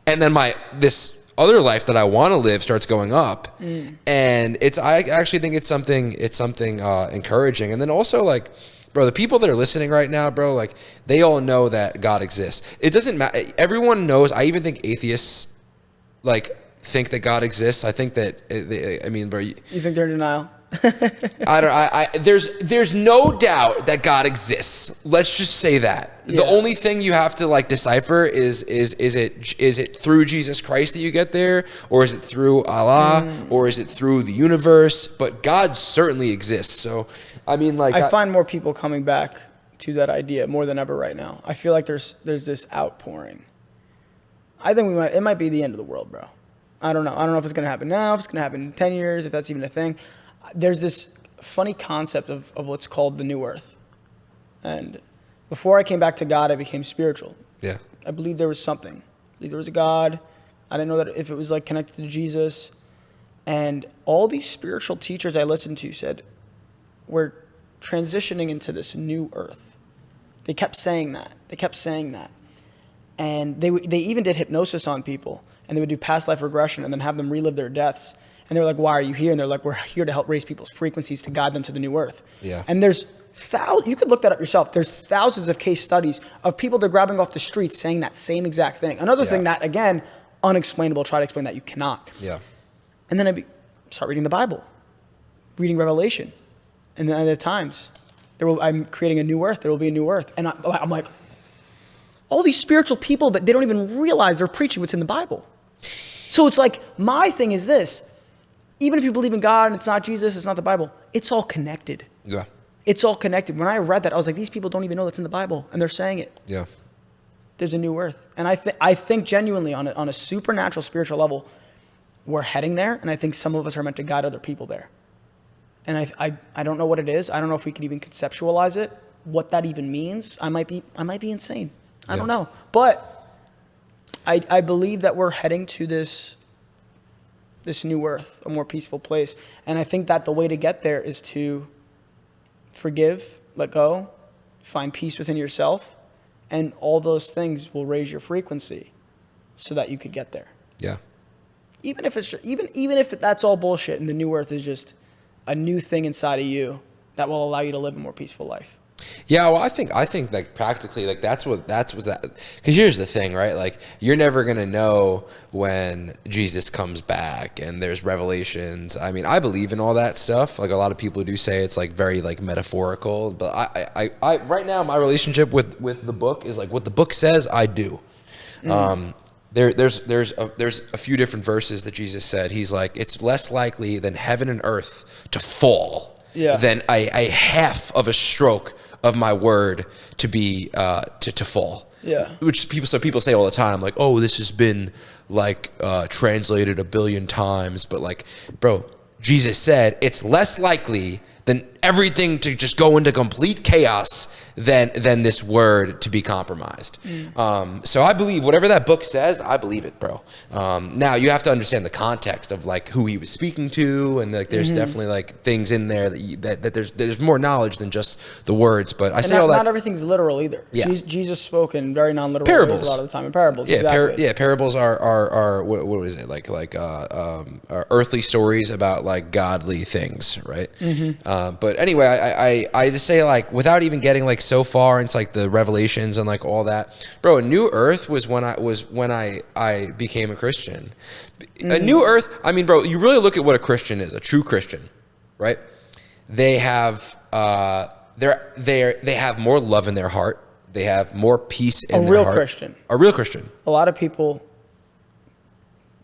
And then this other life that I want to live starts going up, and I actually think it's something encouraging. And then also, like, bro, the people that are listening right now, bro, like, they all know that God exists. It doesn't matter. Everyone knows. I even think atheists, like, think that God exists. I think that I mean, bro, you
think they're in denial?
There's no doubt that God exists. Let's just say that. Yeah. The only thing you have to, like, decipher is it through Jesus Christ that you get there, or is it through Allah, or is it through the universe? But God certainly exists. So, I mean, like,
I find more people coming back to that idea more than ever right now. I feel like there's this outpouring. I think it might be the end of the world, bro. I don't know if it's gonna happen now, if it's gonna happen in 10 years, if that's even a thing. There's this funny concept of what's called the new earth. And before I came back to God, I became spiritual.
Yeah.
I believe there was something. I believe there was a God. I didn't know that if it was like connected to Jesus. And all these spiritual teachers I listened to said, we're transitioning into this new earth. They kept saying that. And they even did hypnosis on people. And they would do past life regression and then have them relive their deaths. And they were like, why are you here? And they're like, we're here to help raise people's frequencies to guide them to the new earth.
Yeah.
And there's you could look that up yourself. There's thousands of case studies of people they're grabbing off the streets saying that same exact thing. Another thing that, again, unexplainable. Try to explain that. You cannot.
Yeah.
And then start reading the Bible, reading Revelation. And then at times, I'm creating a new earth. There will be a new earth. And I'm like, all these spiritual people that they don't even realize they're preaching what's in the Bible. So it's like, my thing is this. Even if you believe in God and it's not Jesus, it's not the Bible, it's all connected.
Yeah.
It's all connected. When I read that, I was like, these people don't even know that's in the Bible, and they're saying it.
Yeah.
There's a new earth. And I think genuinely on a supernatural spiritual level, we're heading there, and I think some of us are meant to guide other people there. And I don't know what it is. I don't know if we can even conceptualize it, what that even means. I might be insane. I don't know. But I believe that we're heading to this new earth, a more peaceful place. And I think that the way to get there is to forgive, let go, find peace within yourself, and all those things will raise your frequency so that you could get there.
Yeah.
Even if that's all bullshit and the new earth is just a new thing inside of you that will allow you to live a more peaceful life.
Yeah, well, I think like practically like that's what that, because here's the thing, right? Like you're never gonna know when Jesus comes back and there's revelations. I mean, I believe in all that stuff. Like a lot of people do say it's like very like metaphorical, but I right now my relationship with the book is like what the book says I do. There's a few different verses that Jesus said. He's like, it's less likely than heaven and earth to fall than a half of a stroke of my word to be to fall. Yeah. Which people say all the time, like, oh, this has been like translated 1 billion times, but like, bro, Jesus said it's less likely than everything to just go into complete chaos than this word to be compromised. So I believe whatever that book says, I believe it, bro. Now you have to understand the context of like who he was speaking to, and like there's definitely like things in there that there's more knowledge than just the words. But I say all that.
Not everything's literal either. Yeah. Jesus spoke in very non-literal
parables
ways a lot of the time. In parables,
yeah,
exactly.
Parables are what is it like earthly stories about like godly things, right? But anyway, I just say like without even getting like so far into like the revelations and like all that, bro. A new earth was when I became a Christian. A new earth. I mean, bro, you really look at what a Christian is. A true Christian, right? They have they have more love in their heart. They have more peace in their heart. A real Christian.
A lot of people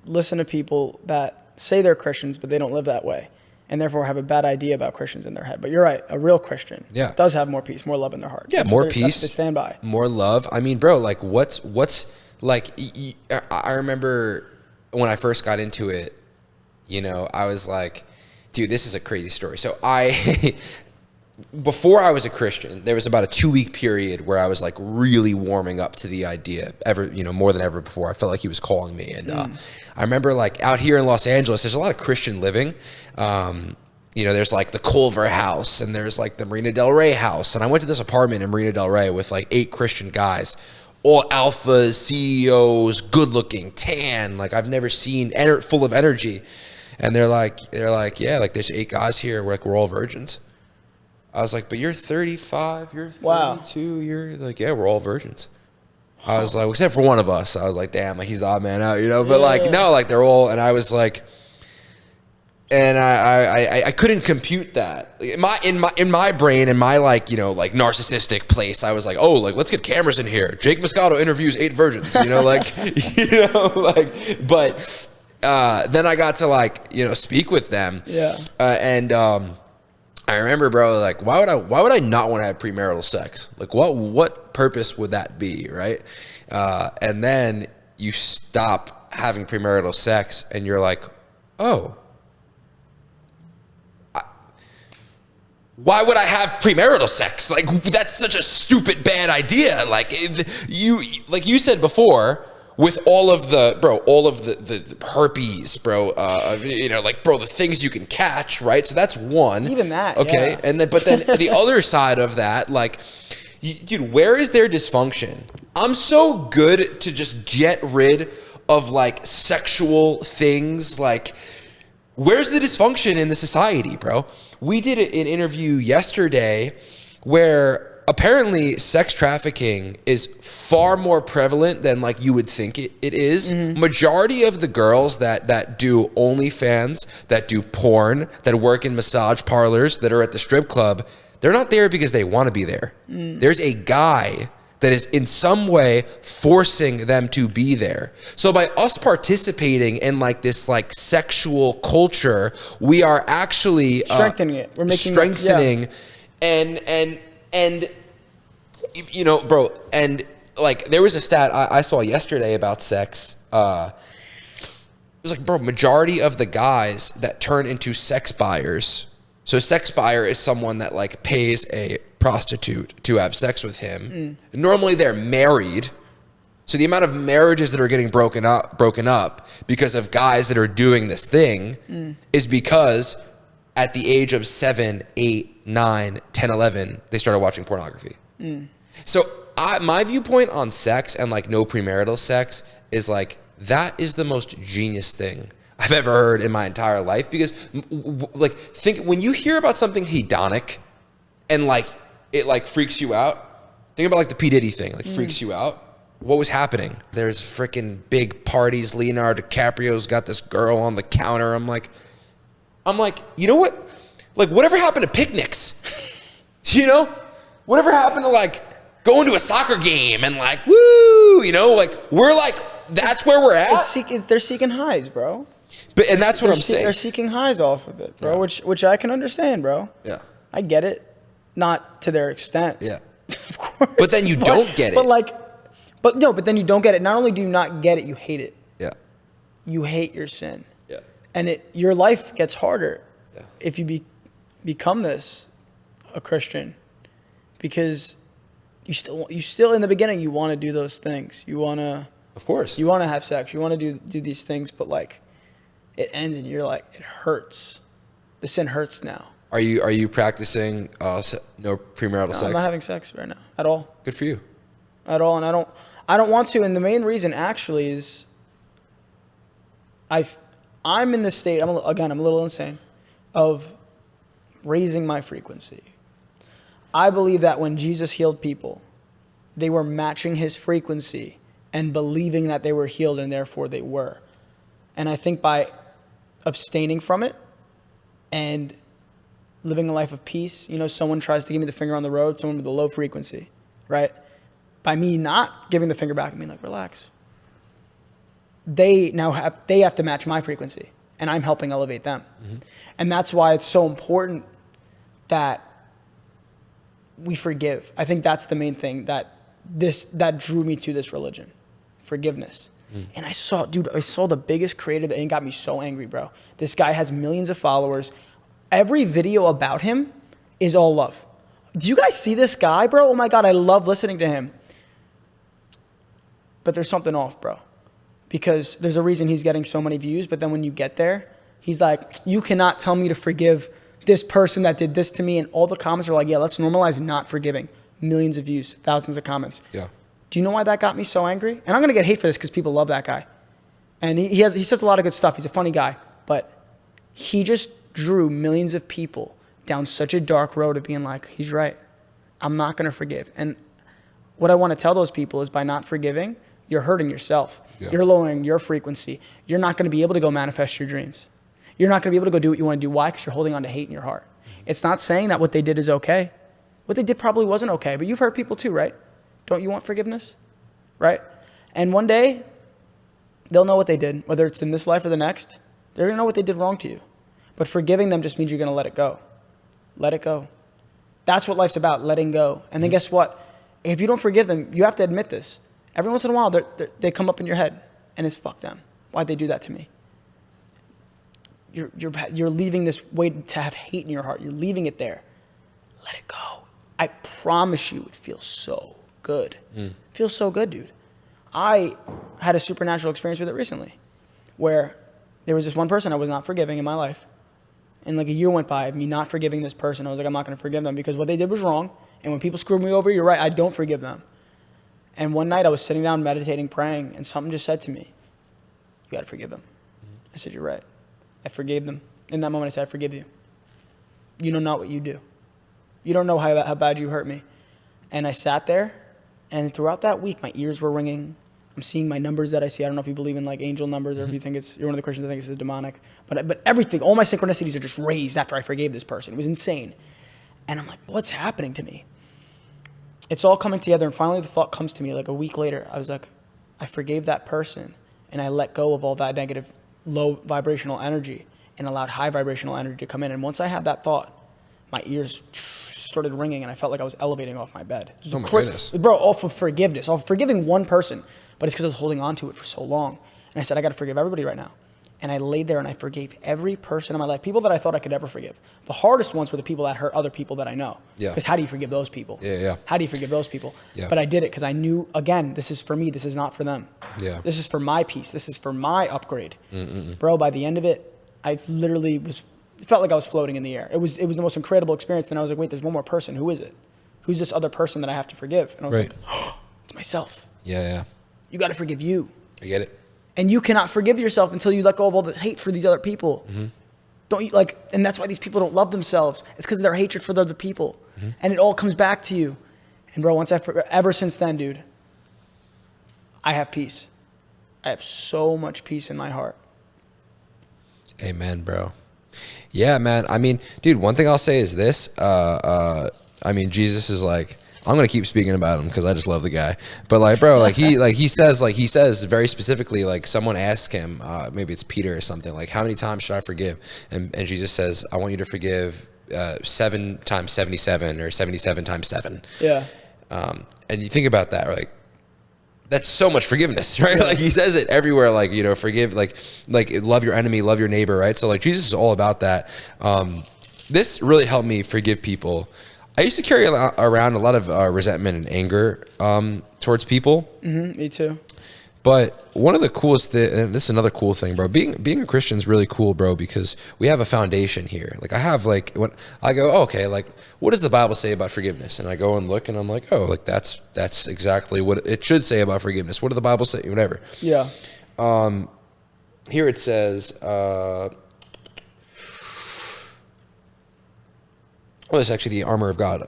listen to people that say they're Christians, but they don't live that way, and therefore have a bad idea about Christians in their head. But you're right. A real Christian does have more peace, more love in their heart.
Yeah, more peace.
They stand by.
More love. I mean, bro, like what's like, I remember when I first got into it, you know, I was like, dude, this is a crazy story. So before I was a Christian, there was about a 2-week period where I was like really warming up to the idea more than ever before. I felt like he was calling me. And I remember like out here in Los Angeles, there's a lot of Christian living. There's like the Culver house and there's like the Marina Del Rey house. And I went to this apartment in Marina Del Rey with like 8 Christian guys, all alphas, CEOs, good looking, tan, like I've never seen, full of energy. And they're like, yeah, like there's 8 guys here. We're all virgins. I was like, but you're 35, you're 32, wow. You're like, yeah, we're all virgins. I was like, except for one of us. I was like, damn, like he's the odd man out, you know? But like, no, like they're all, and I was like, and I couldn't compute that. In my brain, in my like, you know, like narcissistic place, I was like, oh, like let's get cameras in here. Jake Moscato interviews 8 virgins, you know, like, you know, like, but then I got to like, you know, speak with them. Yeah. I remember, bro, like, why would I not want to have premarital sex? Like, what purpose would that be, right? And then you stop having premarital sex, and you're like, oh, why would I have premarital sex? Like, that's such a stupid, bad idea. Like, you said before, with all of the herpes, bro, bro, the things you can catch, right? So that's one.
Even that,
okay.
yeah.
And then, but then the other side of that, like, dude, where is their dysfunction? I'm so good to just get rid of like sexual things. Like, where's the dysfunction in the society, bro? We did an interview yesterday where apparently sex trafficking is far more prevalent than like you would think it is. Majority of the girls that do OnlyFans, that do porn, that work in massage parlors, that are at the strip club, they're not there because they want to be there. There's a guy that is in some way forcing them to be there. So by us participating in like this like sexual culture, we are actually
strengthening it. We're making
strengthening and you know, bro, and like there was a stat I saw yesterday about sex. It was like, bro, majority of the guys that turn into sex buyers. So a sex buyer is someone that like pays a prostitute to have sex with him. Normally they're married. So the amount of marriages that are getting broken up because of guys that are doing this thing is because at the age of 7, 8, 9, 10, 11, they started watching pornography. So my viewpoint on sex and like no premarital sex is like, that is the most genius thing I've ever heard in my entire life. Because like, think when you hear about something hedonic and like it like freaks you out, think about like the P. Diddy thing, like freaks you out. What was happening? There's freaking big parties. Leonardo DiCaprio's got this girl on the counter. I'm like, you know what? Like, whatever happened to picnics? You know? Whatever happened to like going to a soccer game and like, woo, you know, like we're like, that's where we're at.
They're seeking highs, bro.
And that's what I'm saying.
They're seeking highs off of it, bro,
Yeah.
which I can understand, bro.
Yeah.
I get it. Not to their extent.
Yeah.
Of course.
But then you don't get it.
But then you don't get it. Not only do you not get it, you hate it.
Yeah.
You hate your sin.
Yeah.
And your life gets harder
Yeah.
if you become a Christian, because you still in the beginning you want to do those things. You want to,
Of course.
you want to have sex. You want to do these things, but like it ends and you're like, it hurts. The sin hurts now.
Are you practicing no premarital sex?
I'm not having sex right now at all.
Good for you.
At all, and I don't want to. And the main reason actually is I'm in this state. I'm a little insane of raising my frequency. I believe that when Jesus healed people, they were matching his frequency and believing that they were healed, and therefore they were. And I think by abstaining from it and living a life of peace, you know, someone tries to give me the finger on the road, someone with a low frequency, right? By me not giving the finger back and being like, relax, they have to match my frequency, and I'm helping elevate them. And that's why it's so important that we forgive. I think that's the main thing that drew me to this religion, forgiveness. And I saw the biggest creator, and it got me so angry, bro. This guy has millions of followers. Every video about him is all love. Do you guys see this guy, bro? Oh my God, I love listening to him. But there's something off, bro. Because there's a reason he's getting so many views, but then when you get there, he's like, you cannot tell me to forgive this person that did this to me. And all the comments are like, yeah, let's normalize not forgiving. Millions of views, thousands of comments.
Yeah.
Do you know why that got me so angry? And I'm going to get hate for this because people love that guy. And he says a lot of good stuff. He's a funny guy. But he just drew millions of people down such a dark road of being like, he's right. I'm not going to forgive. And what I want to tell those people is by not forgiving, you're hurting yourself.
Yeah.
You're lowering your frequency. You're not going to be able to go manifest your dreams. You're not going to be able to go do what you want to do. Why? Because you're holding on to hate in your heart. It's not saying that what they did is okay. What they did probably wasn't okay. But you've hurt people too, right? Don't you want forgiveness? Right? And one day, they'll know what they did. Whether it's in this life or the next, they're going to know what they did wrong to you. But forgiving them just means you're going to let it go. Let it go. That's what life's about, letting go. And then guess what? If you don't forgive them, you have to admit this. Every once in a while, they come up in your head, and it's fuck them. Why'd they do that to me? You're leaving this way to have hate in your heart. You're leaving it there. Let it go. I promise you, it feels so good. It feels so good, dude. I had a supernatural experience with it recently where there was this one person I was not forgiving in my life. And like a year went by of me not forgiving this person. I was like, I'm not going to forgive them because what they did was wrong. And when people screwed me over, you're right, I don't forgive them. And one night I was sitting down meditating, praying, and something just said to me, you got to forgive them. I said, you're right. I forgave them. In that moment I said, I forgive you. You know not what you do. You don't know how bad you hurt me. And I sat there, and throughout that week, my ears were ringing. I'm seeing my numbers that I see. I don't know if you believe in like angel numbers or if you think you're one of the Christians that think it's demonic. But everything, all my synchronicities are just raised after I forgave this person. It was insane. And I'm like, what's happening to me? It's all coming together, and finally the thought comes to me like a week later. I was like, I forgave that person, and I let go of all that negative, low vibrational energy and allowed high vibrational energy to come in. And once I had that thought, my ears started ringing, and I felt like I was elevating off my bed.
Oh my goodness.
Bro, off of forgiveness, off of forgiving one person, but it's because I was holding on to it for so long. And I said, I got to forgive everybody right now. And I laid there and I forgave every person in my life, people that I thought I could ever forgive. The hardest ones were the people that hurt other people that I know.
Yeah.
Because how do you forgive those people?
Yeah.
How do you forgive those people?
Yeah.
But I did it because I knew, again, this is for me. This is not for them.
Yeah.
This is for my peace. This is for my upgrade. Bro, by the end of it, I literally it felt like I was floating in the air. It was the most incredible experience. Then I was like, wait, there's one more person. Who is it? Who's this other person that I have to forgive? And I was like, oh, it's myself.
Yeah.
You got to forgive you.
I get it.
And you cannot forgive yourself until you let go of all this hate for these other people. Don't you and that's why these people don't love themselves. It's because of their hatred for the other people. And it all comes back to you. And bro, ever since then, dude, I have peace. I have so much peace in my heart.
Amen, bro. Yeah, man. I mean, dude, one thing I'll say is this. I mean, Jesus is like, I'm gonna keep speaking about him because I just love the guy. But like, bro, he says very specifically, like someone asked him, maybe it's Peter or something, like how many times should I forgive? And Jesus says, I want you to forgive 7 times 77 or 77 times 7.
Yeah.
And you think about that, like that's so much forgiveness, right? Like he says it everywhere, like, you know, forgive, like love your enemy, love your neighbor, right? So like Jesus is all about that. This really helped me forgive people. I used to carry around a lot of resentment and anger towards people.
Me too.
But one of the coolest things, and this is another cool thing, bro, being a Christian is really cool, bro, because we have a foundation here. Like I have like, when I go, oh, okay, like what does the Bible say about forgiveness? And I go and look and I'm like, oh, like that's exactly what it should say about forgiveness. What did the Bible say? Whatever.
Yeah.
Here it says, well, it's actually the armor of God.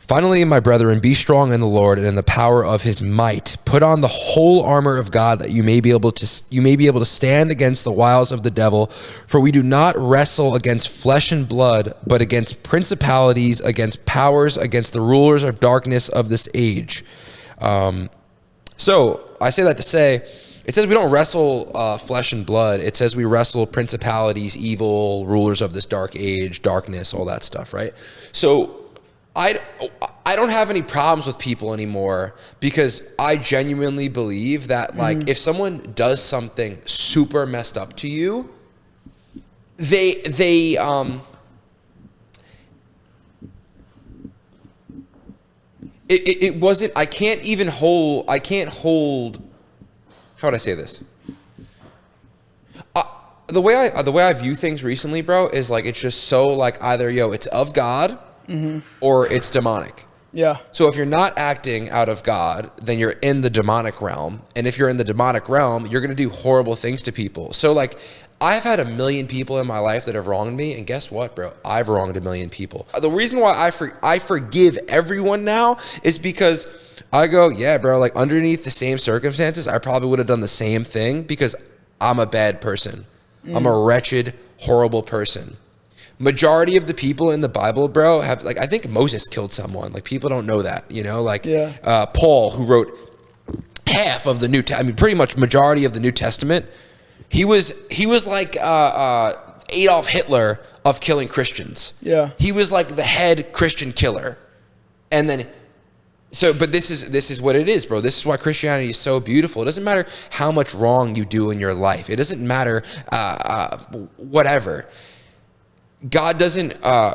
Finally, my brethren, be strong in the Lord and in the power of his might. Put on the whole armor of God that you may be able to stand against the wiles of the devil. For we do not wrestle against flesh and blood, but against principalities, against powers, against the rulers of darkness of this age. So I say that to say, it says we don't wrestle flesh and blood. It says we wrestle principalities, evil, rulers of this dark age, darkness, all that stuff, right? So I don't have any problems with people anymore because I genuinely believe that, like, if someone does something super messed up to you, it wasn't, I can't hold, how would I say this? The way I view things recently, bro, is like, it's just so like either, it's of God or it's demonic.
Yeah.
So if you're not acting out of God, then you're in the demonic realm. And if you're in the demonic realm, you're going to do horrible things to people. So like, I've had 1 million people in my life that have wronged me. And guess what, bro? I've wronged 1 million people. The reason why I forgive everyone now is because I go, yeah, bro, like underneath the same circumstances, I probably would have done the same thing because I'm a bad person. I'm a wretched, horrible person. Majority of the people in the Bible, bro, have, like, I think Moses killed someone. Like, people don't know that, like Paul, who wrote half of the pretty much majority of the New Testament. He was like Adolf Hitler of killing Christians.
Yeah.
He was like the head Christian killer. And then but this is what it is, bro. This is why Christianity is so beautiful. It doesn't matter how much wrong you do in your life. It doesn't matter whatever. God doesn't call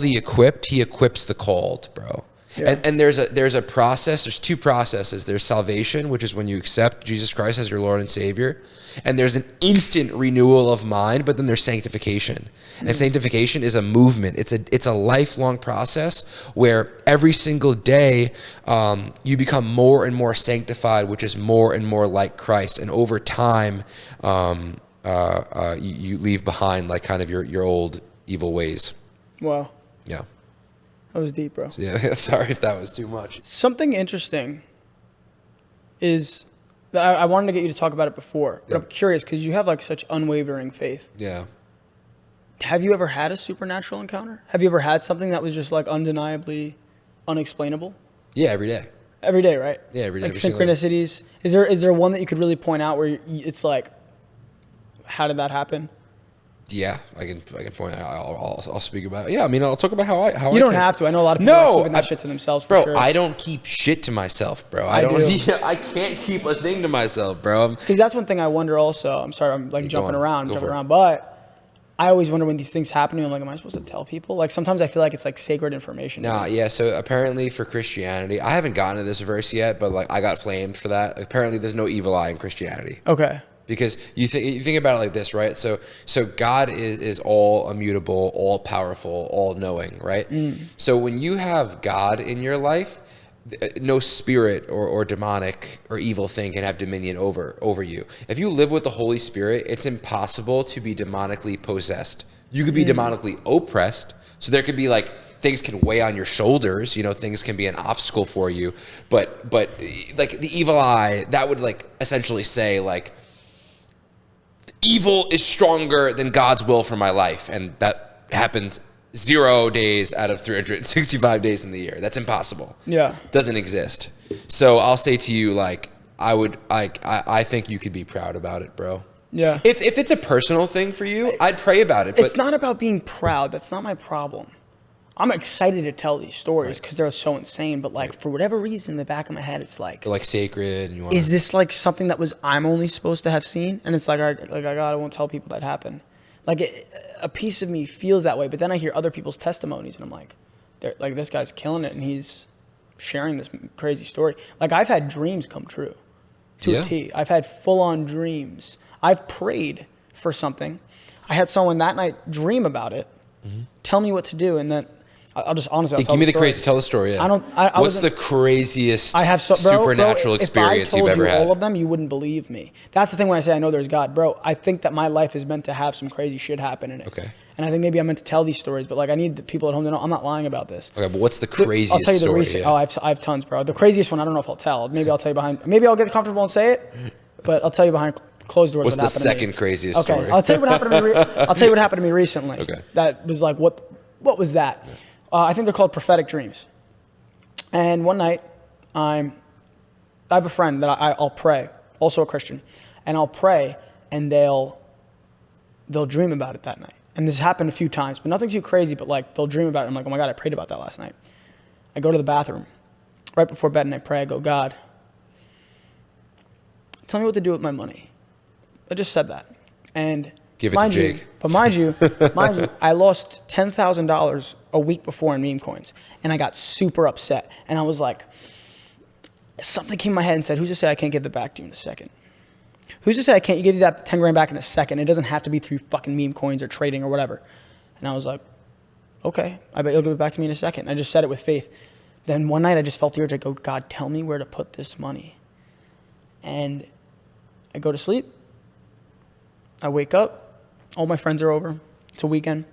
the equipped, he equips the called, bro.
Yeah.
And there's a process. There's two processes. There's salvation, which is when you accept Jesus Christ as your Lord and Savior, and there's an instant renewal of mind. But then there's sanctification, and sanctification is a movement. It's a lifelong process where every single day you become more and more sanctified, which is more and more like Christ. And over time, you leave behind like kind of your old evil ways.
Wow.
Yeah.
That was deep, bro.
So yeah, sorry if that was too much.
Something interesting is that I wanted to get you to talk about it before, but
Yeah.
I'm curious because you have like such unwavering faith.
Yeah.
Have you ever had a supernatural encounter? Have you ever had something that was just like undeniably unexplainable?
Yeah, every day.
Every day, right?
Yeah, every day.
Like
every single day.
synchronicities. Is there one that you could really point out where it's like, how did that happen?
Yeah, I can point. I'll speak about it. Yeah, I mean, I'll talk about how I
You don't have to. I know a lot of people are keeping that shit to themselves. For
bro.
sure.
I don't keep shit to myself, bro.
I do.
I can't keep a thing to myself, bro.
Because that's one thing I wonder. Also, I'm sorry, I'm like
Go
jumping
on. Go for it.
around, but I always wonder when these things happen. I'm like, am I supposed to tell people? Like sometimes I feel like it's like sacred information.
Nah, yeah. So apparently for Christianity, I haven't gotten to this verse yet, but like I got flamed for that. Apparently, there's no evil eye in Christianity.
Okay.
Because you think about it like this, right? So God is all immutable, all powerful, all knowing, right? So when you have God in your life, no spirit or demonic or evil thing can have dominion over you. If you live with the Holy Spirit, it's impossible to be demonically possessed. You could be demonically oppressed. So there could be like things can weigh on your shoulders, things can be an obstacle for you. But like the evil eye, that would like essentially say like, evil is stronger than God's will for my life. And that happens 0 days out of 365 days in the year. That's impossible.
Yeah.
Doesn't exist. So I'll say to you, like, I think you could be proud about it, bro.
Yeah.
If it's a personal thing for you, I'd pray about it. But
It's not about being proud. That's not my problem. I'm excited to tell these stories because they're so insane. But like for whatever reason, in the back of my head, it's like,
they're like sacred, and you want.
is this like something that I'm only supposed to have seen? And it's like, I won't tell people that happened. Like a piece of me feels that way. But then I hear other people's testimonies, and I'm like, this guy's killing it, and he's sharing this crazy story. Like I've had dreams come true, to a T. I've had full on dreams. I've prayed for something. I had someone that night dream about it, tell me what to do, and then. I'll just honestly.
Hey, give me the crazy. Tell the story. Yeah. What's the craziest supernatural experience you've ever had?
If I told you all of them, you wouldn't believe me. That's the thing when I say I know there's God, bro. I think that my life is meant to have some crazy shit happen in it.
Okay.
And I think maybe I'm meant to tell these stories, but like I need the people at home to know I'm not lying about this.
Okay, but what's the craziest
I'll tell you the
story?
recent. Oh, I have tons, bro. The craziest one, I don't know if I'll tell. Maybe I'll tell you behind. Maybe I'll get comfortable and say it, but I'll tell you behind closed doors.
What's
what
the
happened to me.
second craziest
okay,
story?
I'll tell you what happened to me. I'll tell you what happened to me recently.
Okay.
That was like what was that? Yeah. I think they're called prophetic dreams. And one night, I have a friend that I'll pray, also a Christian, and I'll pray, and they'll dream about it that night. And this happened a few times, but nothing too crazy. But like they'll dream about it. I'm like, oh my God, I prayed about that last night. I go to the bathroom right before bed, and I pray. I go, God, tell me what to do with my money. I just said that, and
give it to Jake.
Mind you, I lost $10,000 a week before in meme coins, and I got super upset. And I was like, something came in my head and said, "Who's to say I can't give that back to you in a second? Who's to say I can't give you that 10 grand back in a second? It doesn't have to be through fucking meme coins or trading or whatever." And I was like, "Okay, I bet you'll give it back to me in a second." I just said it with faith. Then one night I just felt the urge. I go, "God, tell me where to put this money." And I go to sleep. I wake up. All my friends are over. It's a weekend.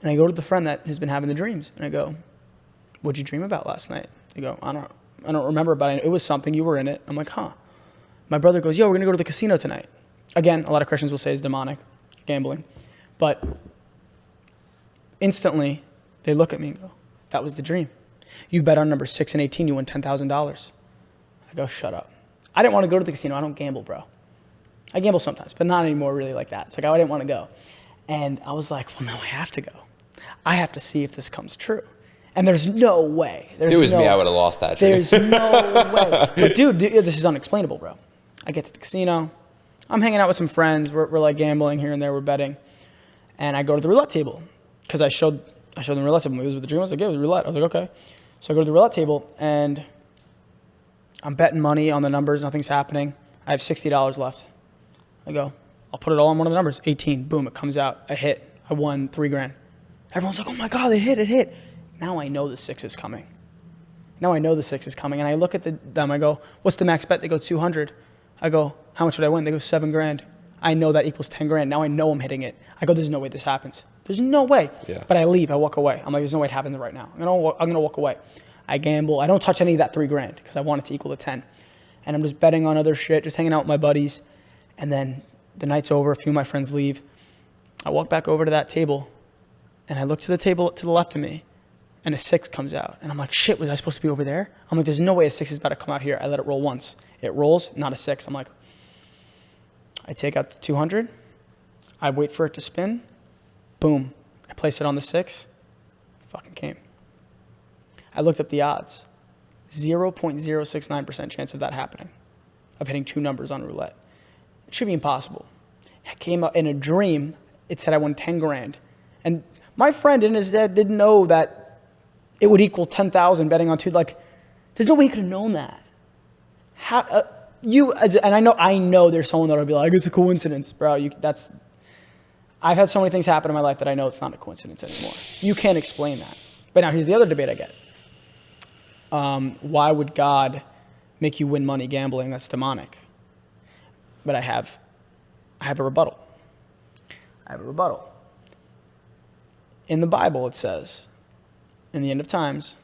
And I go to the friend that has been having the dreams. And I go, "What'd you dream about last night?" They go, I don't remember, but it was something. You were in it. I'm like, huh. My brother goes, "Yo, we're going to go to the casino tonight." Again, a lot of Christians will say it's demonic, gambling. But instantly, they look at me and go, "That was the dream. You bet on number 6 and 18, you win $10,000. I go, "Shut up." I didn't want to go to the casino. I don't gamble, bro. I gamble sometimes, but not anymore really like that. It's like I didn't want to go. And I was like, well, no, I have to go. I have to see if this comes true. And there's no way.
If it was me, I would have lost that dream.
There's no way. But dude, this is unexplainable, bro. I get to the casino. I'm hanging out with some friends. We're like gambling here and there. We're betting. And I go to the roulette table because I showed them the roulette table. This was the dream. I was like, yeah, it was roulette. I was like, okay. So I go to the roulette table, and I'm betting money on the numbers. Nothing's happening. I have $60 left. I go, I'll put it all on one of the numbers. 18. Boom, it comes out. I hit. I won $3,000. Everyone's like, oh my God, it hit. Now I know the 6 is coming. And I look at them. I go, what's the max bet? They go 200. I go, how much would I win? They go $7,000. I know that equals $10,000. Now I know I'm hitting it. I go, there's no way this happens. There's no way.
Yeah.
But I leave. I walk away. I'm like, there's no way it happens right now. I'm gonna walk away. I gamble. I don't touch any of that $3,000 because I want it to equal the 10. And I'm just betting on other shit, just hanging out with my buddies. And then the night's over. A few of my friends leave. I walk back over to that table, and I look to the table to the left of me, and a 6 comes out. And I'm like, shit, was I supposed to be over there? I'm like, there's no way a 6 is about to come out here. I let it roll once. It rolls, not a 6. I'm like, I take out the 200. I wait for it to spin. Boom. I place it on the 6. It fucking came. I looked up the odds. 0.069% chance of that happening, of hitting 2 numbers on roulette. It should be impossible. It came up in a dream. It said I won $10,000. And my friend in his head didn't know that it would equal 10,000 betting on 2. Like, there's no way he could have known that. How and I know there's someone that'll be like, it's a coincidence, bro. I've had so many things happen in my life that I know it's not a coincidence anymore. You can't explain that. But now here's the other debate I get. Why would God make you win money gambling? That's demonic. But I have a rebuttal. In the Bible, it says, in the end of times,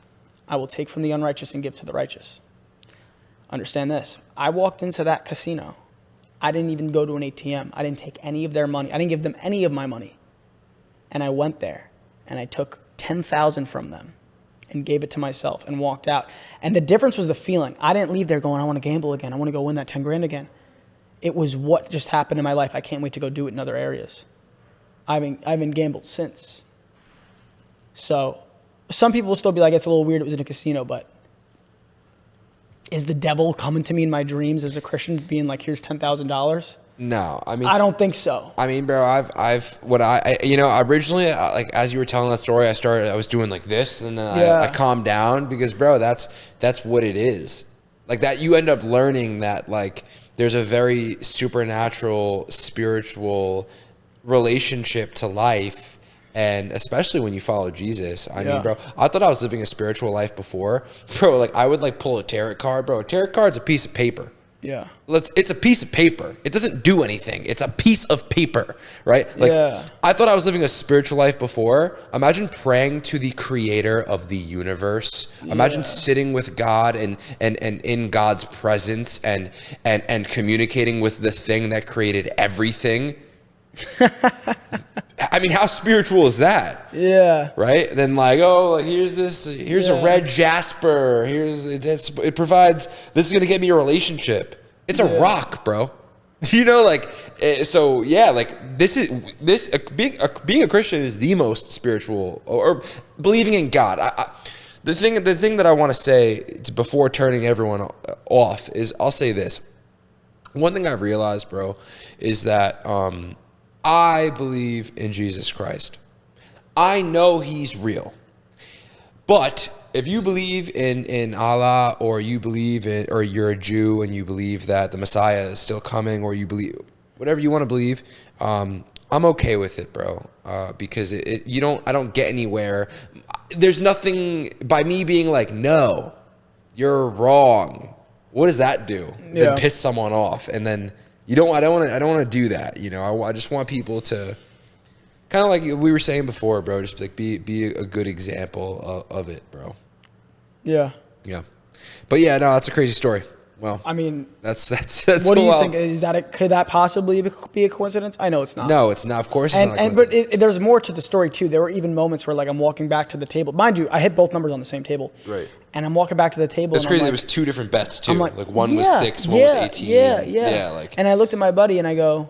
I will take from the unrighteous and give to the righteous. Understand this. I walked into that casino. I didn't even go to an ATM. I didn't take any of their money. I didn't give them any of my money. And I went there, and I took 10,000 from them and gave it to myself and walked out. And the difference was the feeling. I didn't leave there going, I want to gamble again. I want to go win that $10,000 again. It was what just happened in my life. I can't wait to go do it in other areas. I've been gambled since. So some people will still be like, it's a little weird. It was in a casino, but is the devil coming to me in my dreams as a Christian being like, here's $10,000?
No, I mean,
I don't think so.
I mean, bro, originally, like, as you were telling that story, I was doing like this, and then I calmed down because, bro, that's what it is. Like that, you end up learning that, like, there's a very supernatural, spiritual relationship to life. And especially when you follow Jesus. I mean, bro, I thought I was living a spiritual life before. Bro, like, I would, like, pull a tarot card. Bro, a tarot card's a piece of paper.
Yeah.
It's a piece of paper. It doesn't do anything. It's a piece of paper, right? Like, I thought I was living a spiritual life before. Imagine praying to the creator of the universe. Imagine sitting with God and in God's presence and communicating with the thing that created everything. I mean, how spiritual is that? Yeah. Right? And then, like, oh, here's a red jasper. It provides, this is going to get me a relationship. It's a rock, bro. You know, like, so yeah, like, being a Christian is the most spiritual, or believing in God. The thing that I want to say before turning everyone off is, I'll say this. One thing I've realized, bro, is that, I believe in Jesus Christ. I know he's real. But if you believe in Allah, or you believe or you're a Jew and you believe that the Messiah is still coming, or you believe whatever you want to believe, I'm okay with it, bro. Because I don't get anywhere. There's nothing by me being like, no, you're wrong. What does that do? Then piss someone off, and then I don't want to do that. You know, I just want people to kind of, like we were saying before, bro, just like be a good example of it, bro. Yeah. But yeah, no, that's a crazy story. Well, I mean, that's what do you think? Could that possibly be a coincidence? I know it's not. No, it's not. Of course, it's not. But there's more to the story too. There were even moments where, like, I'm walking back to the table. Mind you, I hit both numbers on the same table. Right. And I'm walking back to the table. That's crazy. There was 2 different bets too. Like one was 6, one was 18. Yeah. Like. And I looked at my buddy and I go,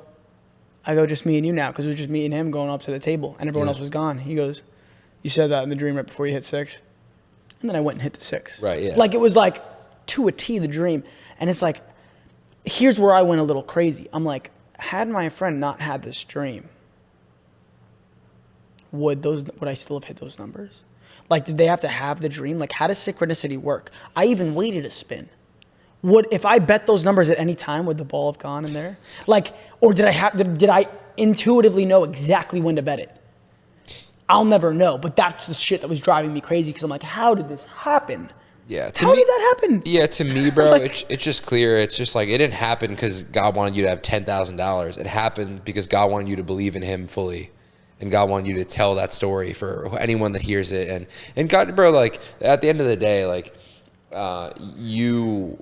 just me and you now, because it was just me and him going up to the table, and everyone else was gone. He goes, you said that in the dream right before you hit 6, and then I went and hit the 6. Right. Yeah. Like, it was like to a T the dream, and it's like, here's where I went a little crazy. I'm like, had my friend not had this dream, would I still have hit those numbers?
Like, did they have to have the dream? Like, how does synchronicity work? I even waited a spin. Would, if I bet those numbers at any time, would the ball have gone in there? Like, or did I intuitively know exactly when to bet it? I'll never know, but that's the shit that was driving me crazy, because I'm like, how did this happen?
Yeah.
How did that happen?
Yeah, to me, bro,
Like,
it's just clear. It's just like, it didn't happen because God wanted you to have $10,000. It happened because God wanted you to believe in him fully. And God wanted you to tell that story for anyone that hears it. And God, bro, like, at the end of the day, like, you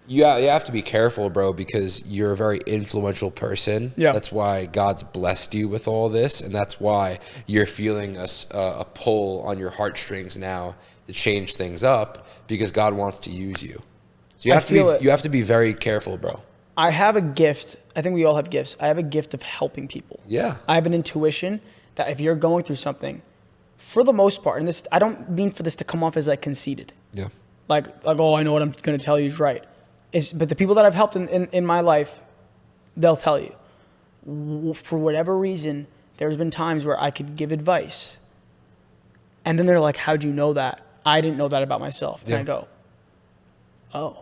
have to be careful, bro, because you're a very influential person.
Yeah.
That's why God's blessed you with all this, and that's why you're feeling a pull on your heartstrings now to change things up, because God wants to use you. So you have to be very careful, bro.
I have a gift. I think we all have gifts. I have a gift of helping people.
Yeah.
I have an intuition that if you're going through something, for the most part, and this, I don't mean for this to come off as like conceited.
Yeah.
Like, oh, I know what I'm going to tell you is right. But the people that I've helped in my life, they'll tell you. For whatever reason, there's been times where I could give advice. And then they're like, how'd you know that? I didn't know that about myself. And I go, oh,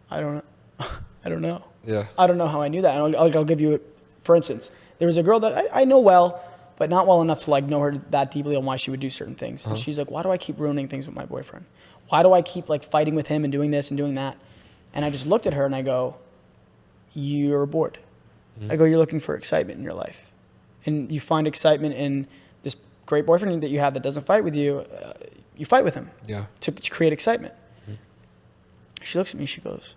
I don't know. I don't know.
Yeah.
I don't know how I knew that. And I'll give you, for instance, there was a girl that I know well, but not well enough to like know her that deeply on why she would do certain things. And she's like, why do I keep ruining things with my boyfriend? Why do I keep like fighting with him and doing this and doing that? And I just looked at her and I go, you're bored. I go, you're looking for excitement in your life. And you find excitement in this great boyfriend that you have that doesn't fight with you. You fight with him to create excitement. She looks at me, she goes,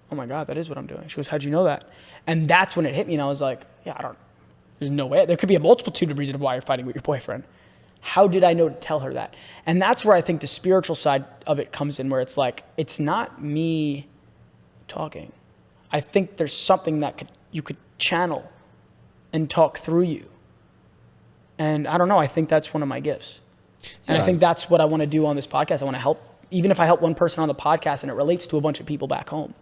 oh my God, that is what I'm doing. She goes, how'd you know that? And that's when it hit me, and I was like, there's no way. There could be a multitude of reasons why you're fighting with your boyfriend. How did I know to tell her that? And that's where I think the spiritual side of it comes in, where it's like, it's not me talking. I think there's something that you could channel and talk through you. And I don't know, I think that's one of my gifts. And I think that's what I want to do on this podcast. I want to help, even if I help one person on the podcast and it relates to a bunch of people back home.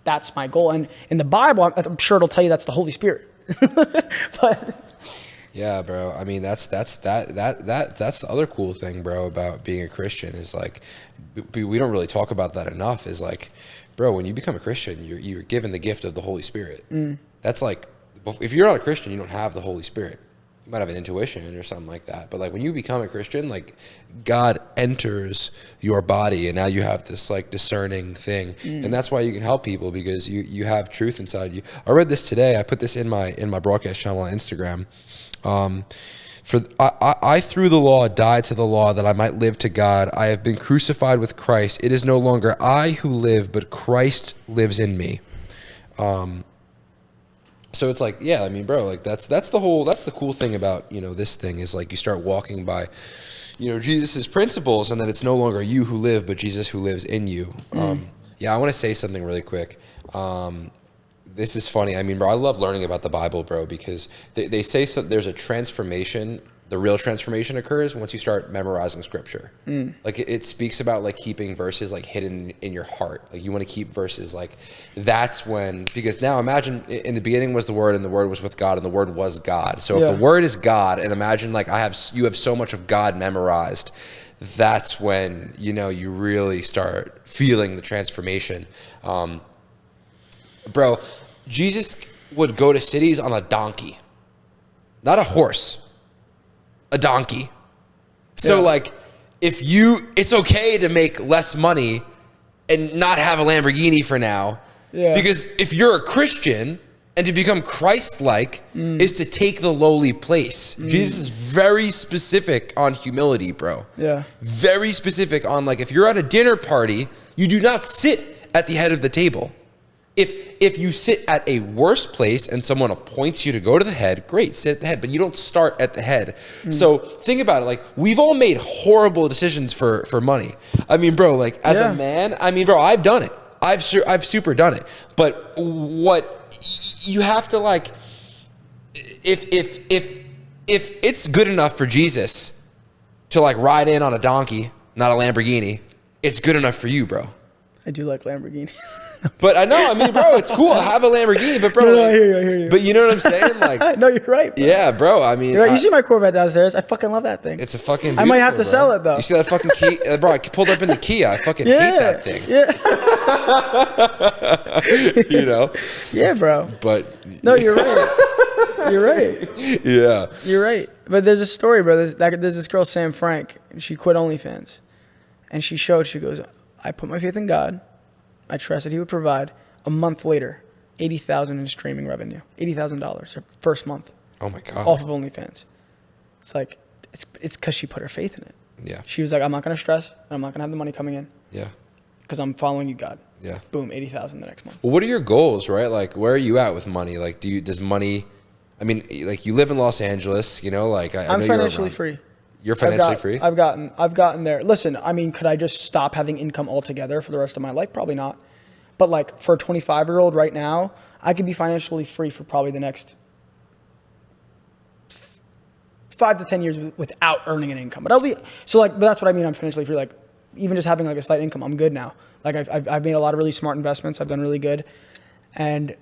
That's my goal. And in the Bible, I'm sure it'll tell you that's the Holy Spirit. But
yeah, bro. I mean, that's the other cool thing, bro, about being a Christian is like, we don't really talk about that enough. Is like, bro, when you become a Christian, you're given the gift of the Holy Spirit. That's like, if you're not a Christian, you don't have the Holy Spirit. You might have an intuition or something like that, but like when you become a Christian, like God enters your body, and now you have this like discerning thing, and that's why you can help people, because you have truth inside you. I read this today. I put this in my broadcast channel on Instagram. For I through the law died to the law that I might live to God. I have been crucified with Christ. It is no longer I who live, but Christ lives in me. So it's like, yeah, I mean, bro, like that's the cool thing about, this thing is like you start walking by, Jesus's principles, and then it's no longer you who live, but Jesus who lives in you. Yeah, I want to say something really quick. This is funny. I mean, bro, I love learning about the Bible, bro, because they say there's a transformation. The real transformation occurs once you start memorizing scripture. Like it speaks about like keeping verses like hidden in your heart. Like you want to keep verses like that's when, because now imagine in the beginning was the Word, and the Word was with God, and the Word was God. So if the Word is God, and imagine like you have so much of God memorized, that's when, you really start feeling the transformation. Bro, Jesus would go to cities on a donkey, not a horse. A donkey. So like it's okay to make less money and not have a Lamborghini for now. Yeah. Because if you're a Christian, and to become Christ-like is to take the lowly place. Jesus is very specific on humility, bro. Yeah. Very specific on like, if you're at a dinner party, you do not sit at the head of the table. If you sit at a worse place and someone appoints you to go to the head, great, sit at the head, but you don't start at the head. So think about it. Like, we've all made horrible decisions for money. I mean, bro, like as a man, I mean, bro, I've done it. I've super done it. But what you have to like, if it's good enough for Jesus to like ride in on a donkey, not a Lamborghini, it's good enough for you, bro.
I do like Lamborghini.
But I know, I mean, bro, it's cool. I have a Lamborghini, but bro,
No,
like,
I hear you.
but you know what I'm saying? Like,
No, you're right. Bro.
yeah, bro. I mean,
You're right. You see my Corvette downstairs? I fucking love that thing.
it's a fucking.
I might have to
bro.
sell it though.
You see that fucking key, bro? I pulled up in the Kia. I fucking hate that thing.
Yeah.
You know.
Yeah, bro.
But
No, you're right. You're right.
yeah.
You're right. But there's a story, bro. There's this girl, Sam Frank, and she quit OnlyFans. And she goes, I put my faith in God. I trusted he would provide. A month later, $80,000 in streaming revenue. $80,000 her first month.
Oh my god.
Off of OnlyFans. It's like, it's because she put her faith in it.
Yeah.
She was like, I'm not going to stress, and I'm not going to have the money coming in.
Yeah.
Because I'm following you, God.
Yeah.
Boom, 80,000 the next month.
Well, what are your goals, right? Like, where are you at with money? Like, does money, I mean, like, you live in Los Angeles, you know, like,
I'm
know
financially free.
You're financially free?
I've gotten there. Listen, I mean, could I just stop having income altogether for the rest of my life? Probably not. But like for a 25-year-old right now, I could be financially free for probably the next 5 to 10 years without earning an income. But but that's what I mean. I'm financially free. Like even just having like a slight income, I'm good now. Like I've made a lot of really smart investments. I've done really good. But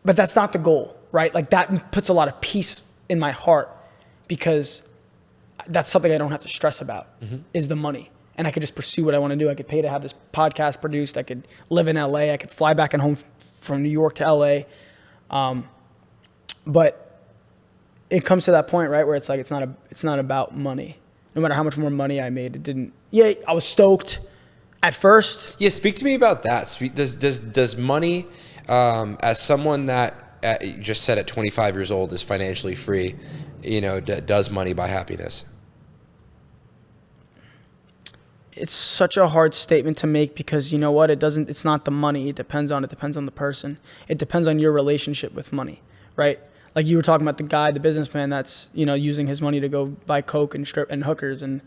that's not the goal, right? Like that puts a lot of peace in my heart because that's something I don't have to stress about is the money. And I could just pursue what I want to do. I could pay to have this podcast produced. I could live in LA. I could fly back and home from New York to LA. But it comes to that point, right, where it's like it's not about money. No matter how much more money I made, it didn't. Yeah, I was stoked at first.
Yeah, speak to me about that. Does money, as someone that you just said at 25 years old is financially free, you know, does money buy happiness?
It's such a hard statement to make because you know what? It's not the money. It depends on the person. It depends on your relationship with money, right? Like you were talking about the businessman that's, you know, using his money to go buy coke and strip and hookers. And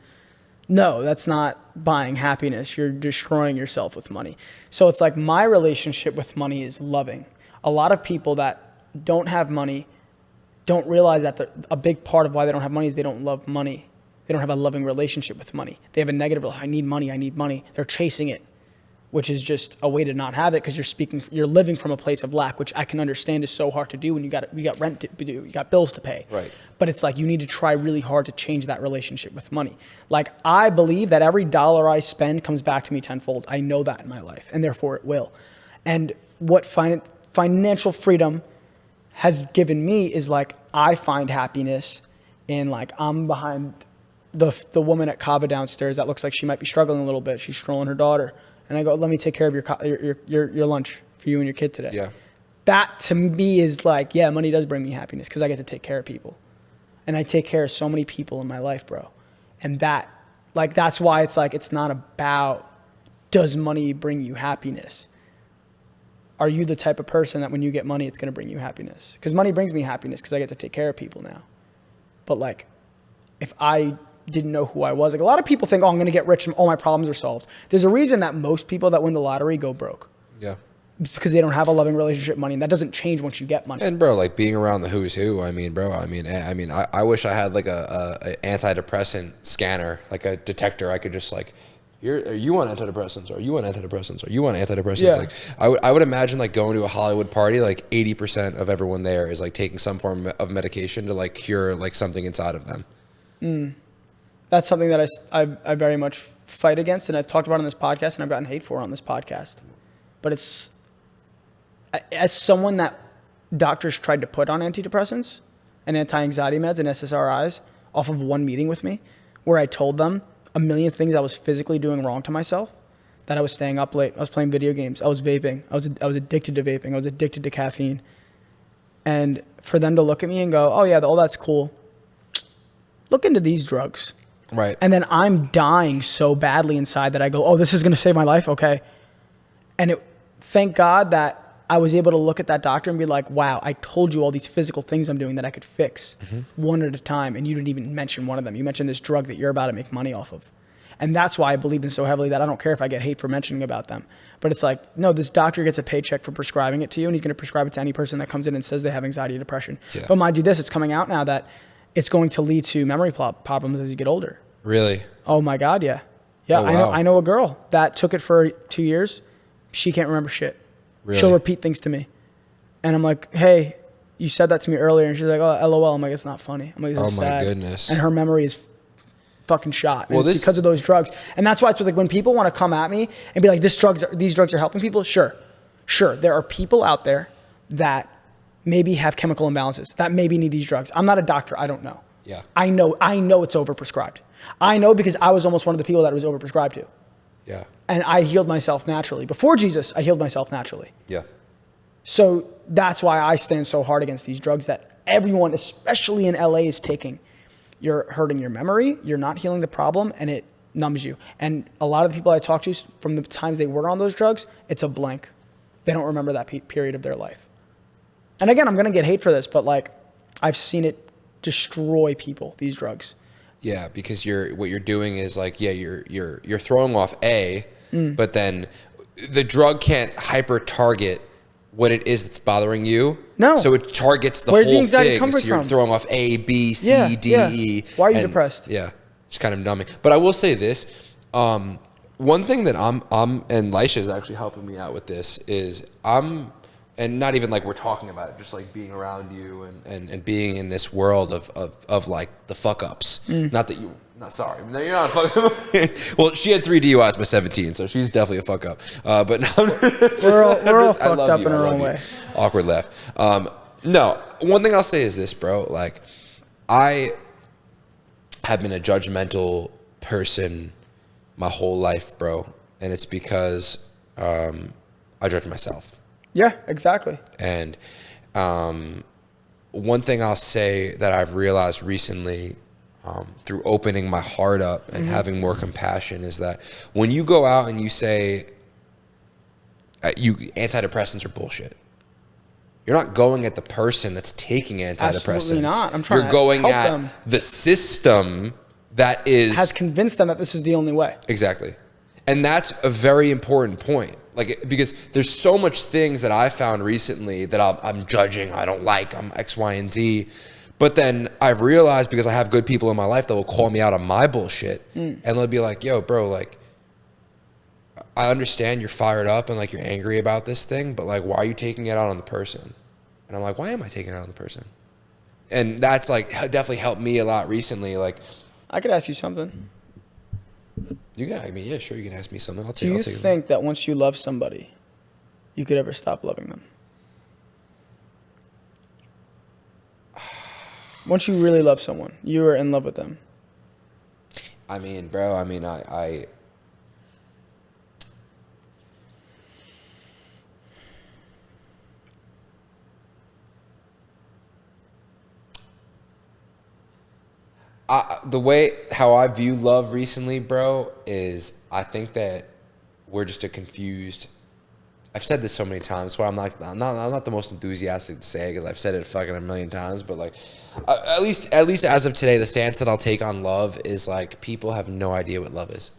no, that's not buying happiness. You're destroying yourself with money. So it's like my relationship with money is loving. A lot of people that don't have money don't realize that a big part of why they don't have money is they don't love money. They don't have a loving relationship with money. They have a negative, I need money. They're chasing it, which is just a way to not have it because you're living from a place of lack, which I can understand is so hard to do when you got rent to do, you got bills to pay.
Right.
But it's like you need to try really hard to change that relationship with money. Like I believe that every dollar I spend comes back to me tenfold. I know that in my life, and therefore it will. And what financial freedom has given me is like I find happiness in like I'm behind the woman at Cava downstairs that looks like she might be struggling a little bit. She's strolling her daughter. And I go, let me take care of your lunch for you and your kid today.
Yeah.
That to me is like, yeah, money does bring me happiness because I get to take care of people. And I take care of so many people in my life, bro. And that's why it's like, it's not about does money bring you happiness? Are you the type of person that when you get money, it's going to bring you happiness? Because money brings me happiness because I get to take care of people now. But like, if I didn't know who I was. Like a lot of people think, oh, I'm going to get rich and all my problems are solved. There's a reason that most people that win the lottery go broke. Yeah. It's because they don't have a loving relationship with money. And that doesn't change once you get money.
And bro, like being around the who's who, I mean, bro, I wish I had like a antidepressant scanner, like a detector. I could just like, you want antidepressants, or you want antidepressants, or you want antidepressants. Yeah. Like I would imagine like going to a Hollywood party, like 80% of everyone there is like taking some form of medication to like cure like something inside of them.
That's something that I very much fight against, and I've talked about on this podcast, and I've gotten hate for on this podcast. But it's, as someone that doctors tried to put on antidepressants and anti-anxiety meds and SSRIs off of one meeting with me, where I told them a million things I was physically doing wrong to myself, that I was staying up late, I was playing video games, I was vaping, I was addicted to vaping, I was addicted to caffeine. And for them to look at me and go, oh yeah, all that's cool. Look into these drugs.
Right.
And then I'm dying so badly inside that I go, oh, this is going to save my life. Okay. And thank God that I was able to look at that doctor and be like, wow, I told you all these physical things I'm doing that I could fix one at a time. And you didn't even mention one of them. You mentioned this drug that you're about to make money off of. And that's why I believed in so heavily that I don't care if I get hate for mentioning about them. But it's like, no, this doctor gets a paycheck for prescribing it to you, and he's going to prescribe it to any person that comes in and says they have anxiety or depression. Yeah. But mind you this, it's coming out now that it's going to lead to memory problems as you get older.
Really?
Oh my God, yeah. Yeah,
Oh,
I know.
wow.
I know a girl that took it for 2 years. She can't remember shit.
Really?
She'll repeat things to me, and I'm like, "Hey, you said that to me earlier," and she's like, "Oh, LOL." I'm like, "It's not funny." I'm like, "This
Oh
is
my
sad."
goodness.
And her memory is fucking shot. And
Well,
it's because of those drugs. And that's why it's like when people want to come at me and be like, these drugs are helping people. Sure. There are people out there that maybe have chemical imbalances, that maybe need these drugs. I'm not a doctor. I don't know.
Yeah.
I know it's overprescribed. I know because I was almost one of the people that it was overprescribed to.
Yeah.
And I healed myself naturally. Before Jesus, I healed myself naturally.
Yeah.
So that's why I stand so hard against these drugs that everyone, especially in LA, is taking. You're hurting your memory, you're not healing the problem, and it numbs you. And a lot of the people I talk to from the times they were on those drugs, it's a blank. They don't remember that period of their life. And again, I'm going to get hate for this, but like I've seen it destroy people, these drugs.
Yeah, because what you're doing is like, yeah, you're throwing off A, but then the drug can't hyper target what it is that's bothering you.
No.
So it targets the
Where's the
whole
anxiety
thing.
coming
So you're
from?
throwing off A, B, C, D, E.
Why are you depressed?
Yeah. Just kind of numbing. But I will say this. One thing that I'm and Lisha is actually helping me out with this is and not even like we're talking about it, just like being around you and being in this world of like the fuck ups. Not that you, not sorry. No, you're not a fuck up. Well, she had 3 DUIs by 17, so she's definitely a fuck up. But no,
We're all
I
fucked
love
up
you,
in
I
our
love
own
you.
way.
Awkward laugh. No, one thing I'll say is this, bro. Like, I have been a judgmental person my whole life, bro. And it's because I judge myself.
Yeah, exactly.
And one thing I'll say that I've realized recently through opening my heart up and having more compassion is that when you go out and you say antidepressants are bullshit, you're not going at the person that's taking antidepressants.
Absolutely not. I'm trying
You're
to
going
help
at
them.
the system that
Has convinced them that this is the only way.
Exactly. And that's a very important point. Like, because there's so much things that I found recently that I'm judging, I don't like, I'm X, Y, and Z. But then I've realized, because I have good people in my life that will call me out on my bullshit, and they'll be like, yo, bro, like, I understand you're fired up and like you're angry about this thing, but like, why are you taking it out on the person? And I'm like, why am I taking it out on the person? And that's like definitely helped me a lot recently. Like,
I could ask you something.
you can, I mean, yeah, sure, you can ask me something.
Do you think that once you love somebody, you could ever stop loving them? Once you really love someone, you are in love with them.
I mean, bro, I mean, I the way how I view love recently, bro, is I think that we're just a confused. I've said this so many times, so I'm not the most enthusiastic to say because I've said it fucking a million times. But like, at least as of today, the stance that I'll take on love is like people have no idea what love is.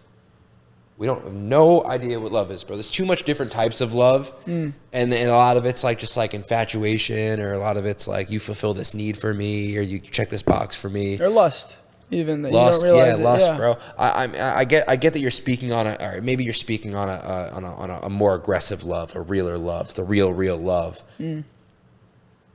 We don't have no idea what love is, bro. There's too much different types of love, and a lot of it's like just like infatuation, or a lot of it's like you fulfill this need for me, or you check this box for me.
Or lust, even that
Lust,
you don't realize
lust,
yeah.
bro. I get that you're speaking on or maybe you're speaking on a more aggressive love, a realer love, the real love.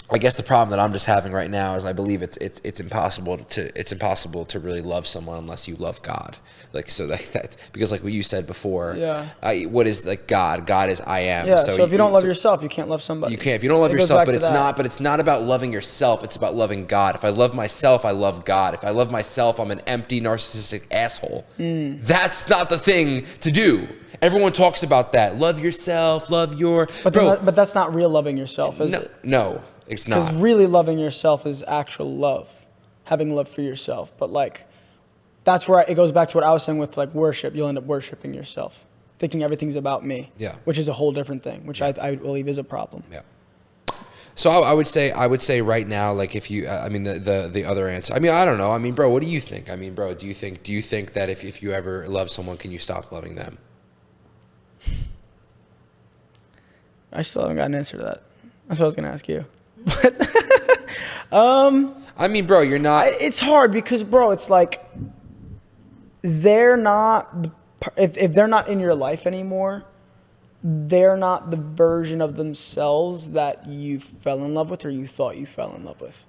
I guess the problem that I'm just having right now is I believe it's impossible to really love someone unless you love God. Like, so that's because like what you said before.
Yeah.
What is like God? God is I am.
Yeah. So if you don't love yourself, you can't love somebody.
You can't. If you don't love
It goes
yourself,
back
but
to
it's
that.
not. But it's not about loving yourself. It's about loving God. If I love myself, I love God. If I love myself, I'm an empty, narcissistic asshole. That's not the thing to do. Everyone talks about that. Love yourself. Love your.
But
bro.
but that's not real loving yourself, is
No,
it?
no, it's
Because
not.
really loving yourself is actual love, having love for yourself. But like, that's where it goes back to what I was saying with like worship. You'll end up worshiping yourself, thinking everything's about me.
Yeah.
Which is a whole different thing, which I believe is a problem.
Yeah. So I would say right now, like if you, I mean the other answer. I mean I don't know. I mean, bro, what do you think? I mean, bro, do you think that if you ever love someone, can you stop loving them?
I still haven't got an answer to that. That's what I was gonna ask you.
I mean, bro, you're not.
It's hard because, bro, it's like they're not the if they're not in your life anymore, they're not the version of themselves that you fell in love with or you thought you fell in love with,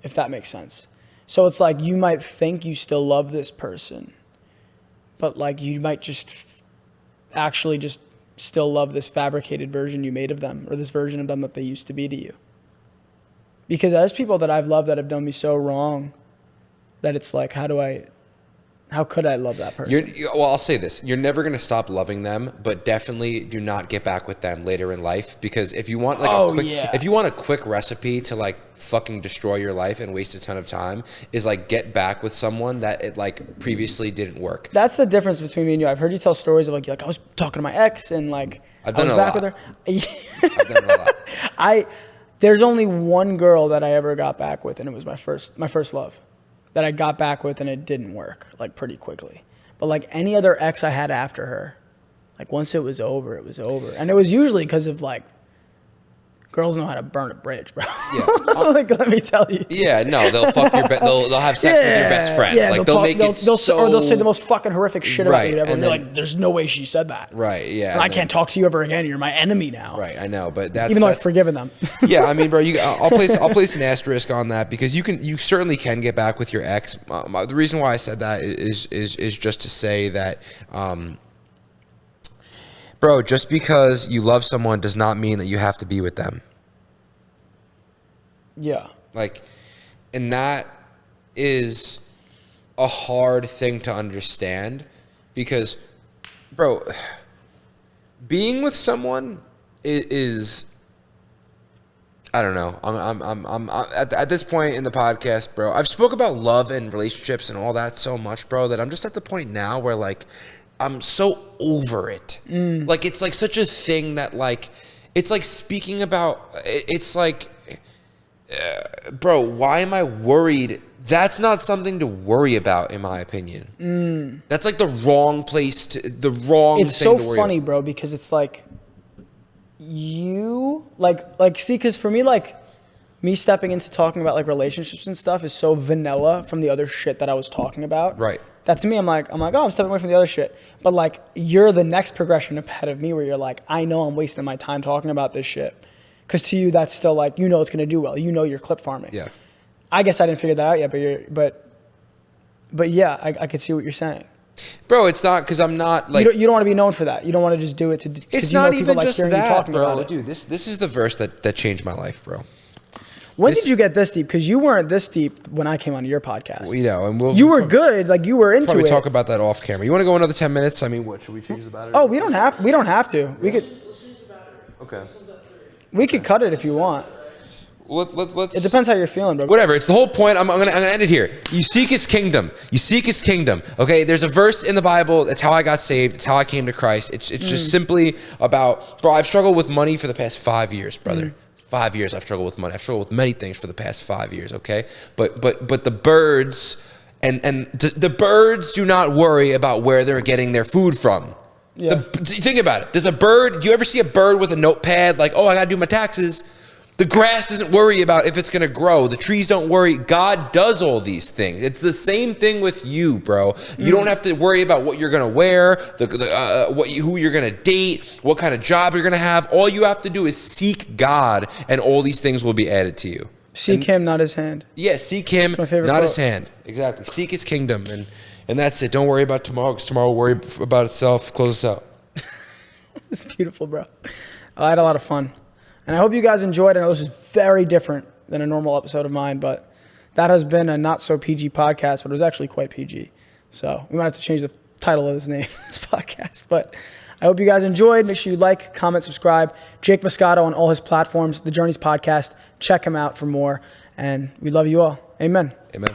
if that makes sense. So it's like you might think you still love this person, but like you might just actually just still love this fabricated version you made of them, or this version of them that they used to be to you. Because there's people that I've loved that have done me so wrong that it's like, how could I love that person?
Well, I'll say this. You're never going to stop loving them, but definitely do not get back with them later in life. Because if you want if you want a quick recipe to like fucking destroy your life and waste a ton of time, is like get back with someone that it like previously didn't work.
That's the difference between me and you. I've heard you tell stories of like I was talking to my ex and like
I've done
I was
it
back
a lot.
with her.
I've done it a lot.
There's only one girl that I ever got back with, and it was my first love that I got back with, and it didn't work like pretty quickly. But like any other ex I had after her, like once it was over, it was over. And it was usually because of like, girls know how to burn a bridge, bro.
Yeah.
Like, let me tell you.
Yeah, no, they'll fuck they'll have sex with your best friend.
Yeah,
like they'll
or they'll say the most fucking horrific shit about you
Right,
ever. And
and
you're
then-
like, there's no way she said that.
Right, yeah.
And I can't talk to you ever again. You're my enemy now.
Right, I know, but that's
Even though I've
that's,
forgiven them.
yeah, I mean, bro, I'll place an asterisk on that because you certainly can get back with your ex. The reason why I said that is just to say that, bro, just because you love someone does not mean that you have to be with them.
Yeah.
Like, and that is a hard thing to understand because, bro, being with someone is I don't know. I'm at this point in the podcast, bro. I've spoke about love and relationships and all that so much, bro, that I'm just at the point now where like I'm so over it. Like it's like such a thing that like it's like speaking about. It's like, bro, why am I worried? That's not something to worry about, in my opinion. That's like the wrong place the wrong.
It's
thing
so
to worry
funny,
about.
bro, because it's like you see, because for me, like me stepping into talking about like relationships and stuff is so vanilla from the other shit that I was talking about.
Right.
That to me, I'm like, oh, I'm stepping away from the other shit. But like, you're the next progression ahead of me, where you're like, I know I'm wasting my time talking about this shit, because to you, that's still like, you know, it's gonna do well. You know, you're clip farming.
Yeah.
I guess I didn't figure that out yet, but yeah, I could see what you're saying.
Bro, it's not because I'm not like.
You don't want to be known for that. You don't want to just do it to.
It's
you know
not
people
even
like
just
hearing you
that,
talking about
bro.
it.
Dude, this is the verse that changed my life, bro.
When did you get this deep? Because you weren't this deep when I came onto your podcast.
You know, and
You were good, like you were into
probably
it.
talk about that off camera. You want to go another 10 minutes? I mean, what should we change the battery?
Oh, we don't have to.
Okay.
We could cut it if you want.
Let's.
It depends how you're feeling, bro.
Whatever. It's the whole point. I'm gonna end it here. You seek His kingdom. You seek His kingdom. Okay. There's a verse in the Bible. That's how I got saved. It's how I came to Christ. It's just simply about, bro. I've struggled with money for the past 5 years, brother. 5 years I've struggled with money. I've struggled with many things for the past 5 years. Okay. But the birds and the birds do not worry about where they're getting their food from.
Yeah.
Think about it. Does a bird? Do you ever see a bird with a notepad like, oh, I gotta do my taxes? The grass doesn't worry about if it's going to grow. The trees don't worry. God does all these things. It's the same thing with you, bro. You don't have to worry about what you're going to wear, who you're going to date, what kind of job you're going to have. All you have to do is seek God, and all these things will be added to you.
Seek Him, not His hand.
Yeah, seek Him,
my favorite
not
quote.
His hand. Exactly. Seek His kingdom, and that's it. Don't worry about tomorrow, because tomorrow will worry about itself. Close us out.
It's beautiful, bro. I had a lot of fun. And I hope you guys enjoyed it. I know this is very different than a normal episode of mine, but that has been a not so PG podcast, but it was actually quite PG. So we might have to change the title of this name, this podcast. But I hope you guys enjoyed. Make sure you like, comment, subscribe. Jake Moscato on all his platforms, The Journeys Podcast. Check him out for more. And we love you all. Amen.
Amen.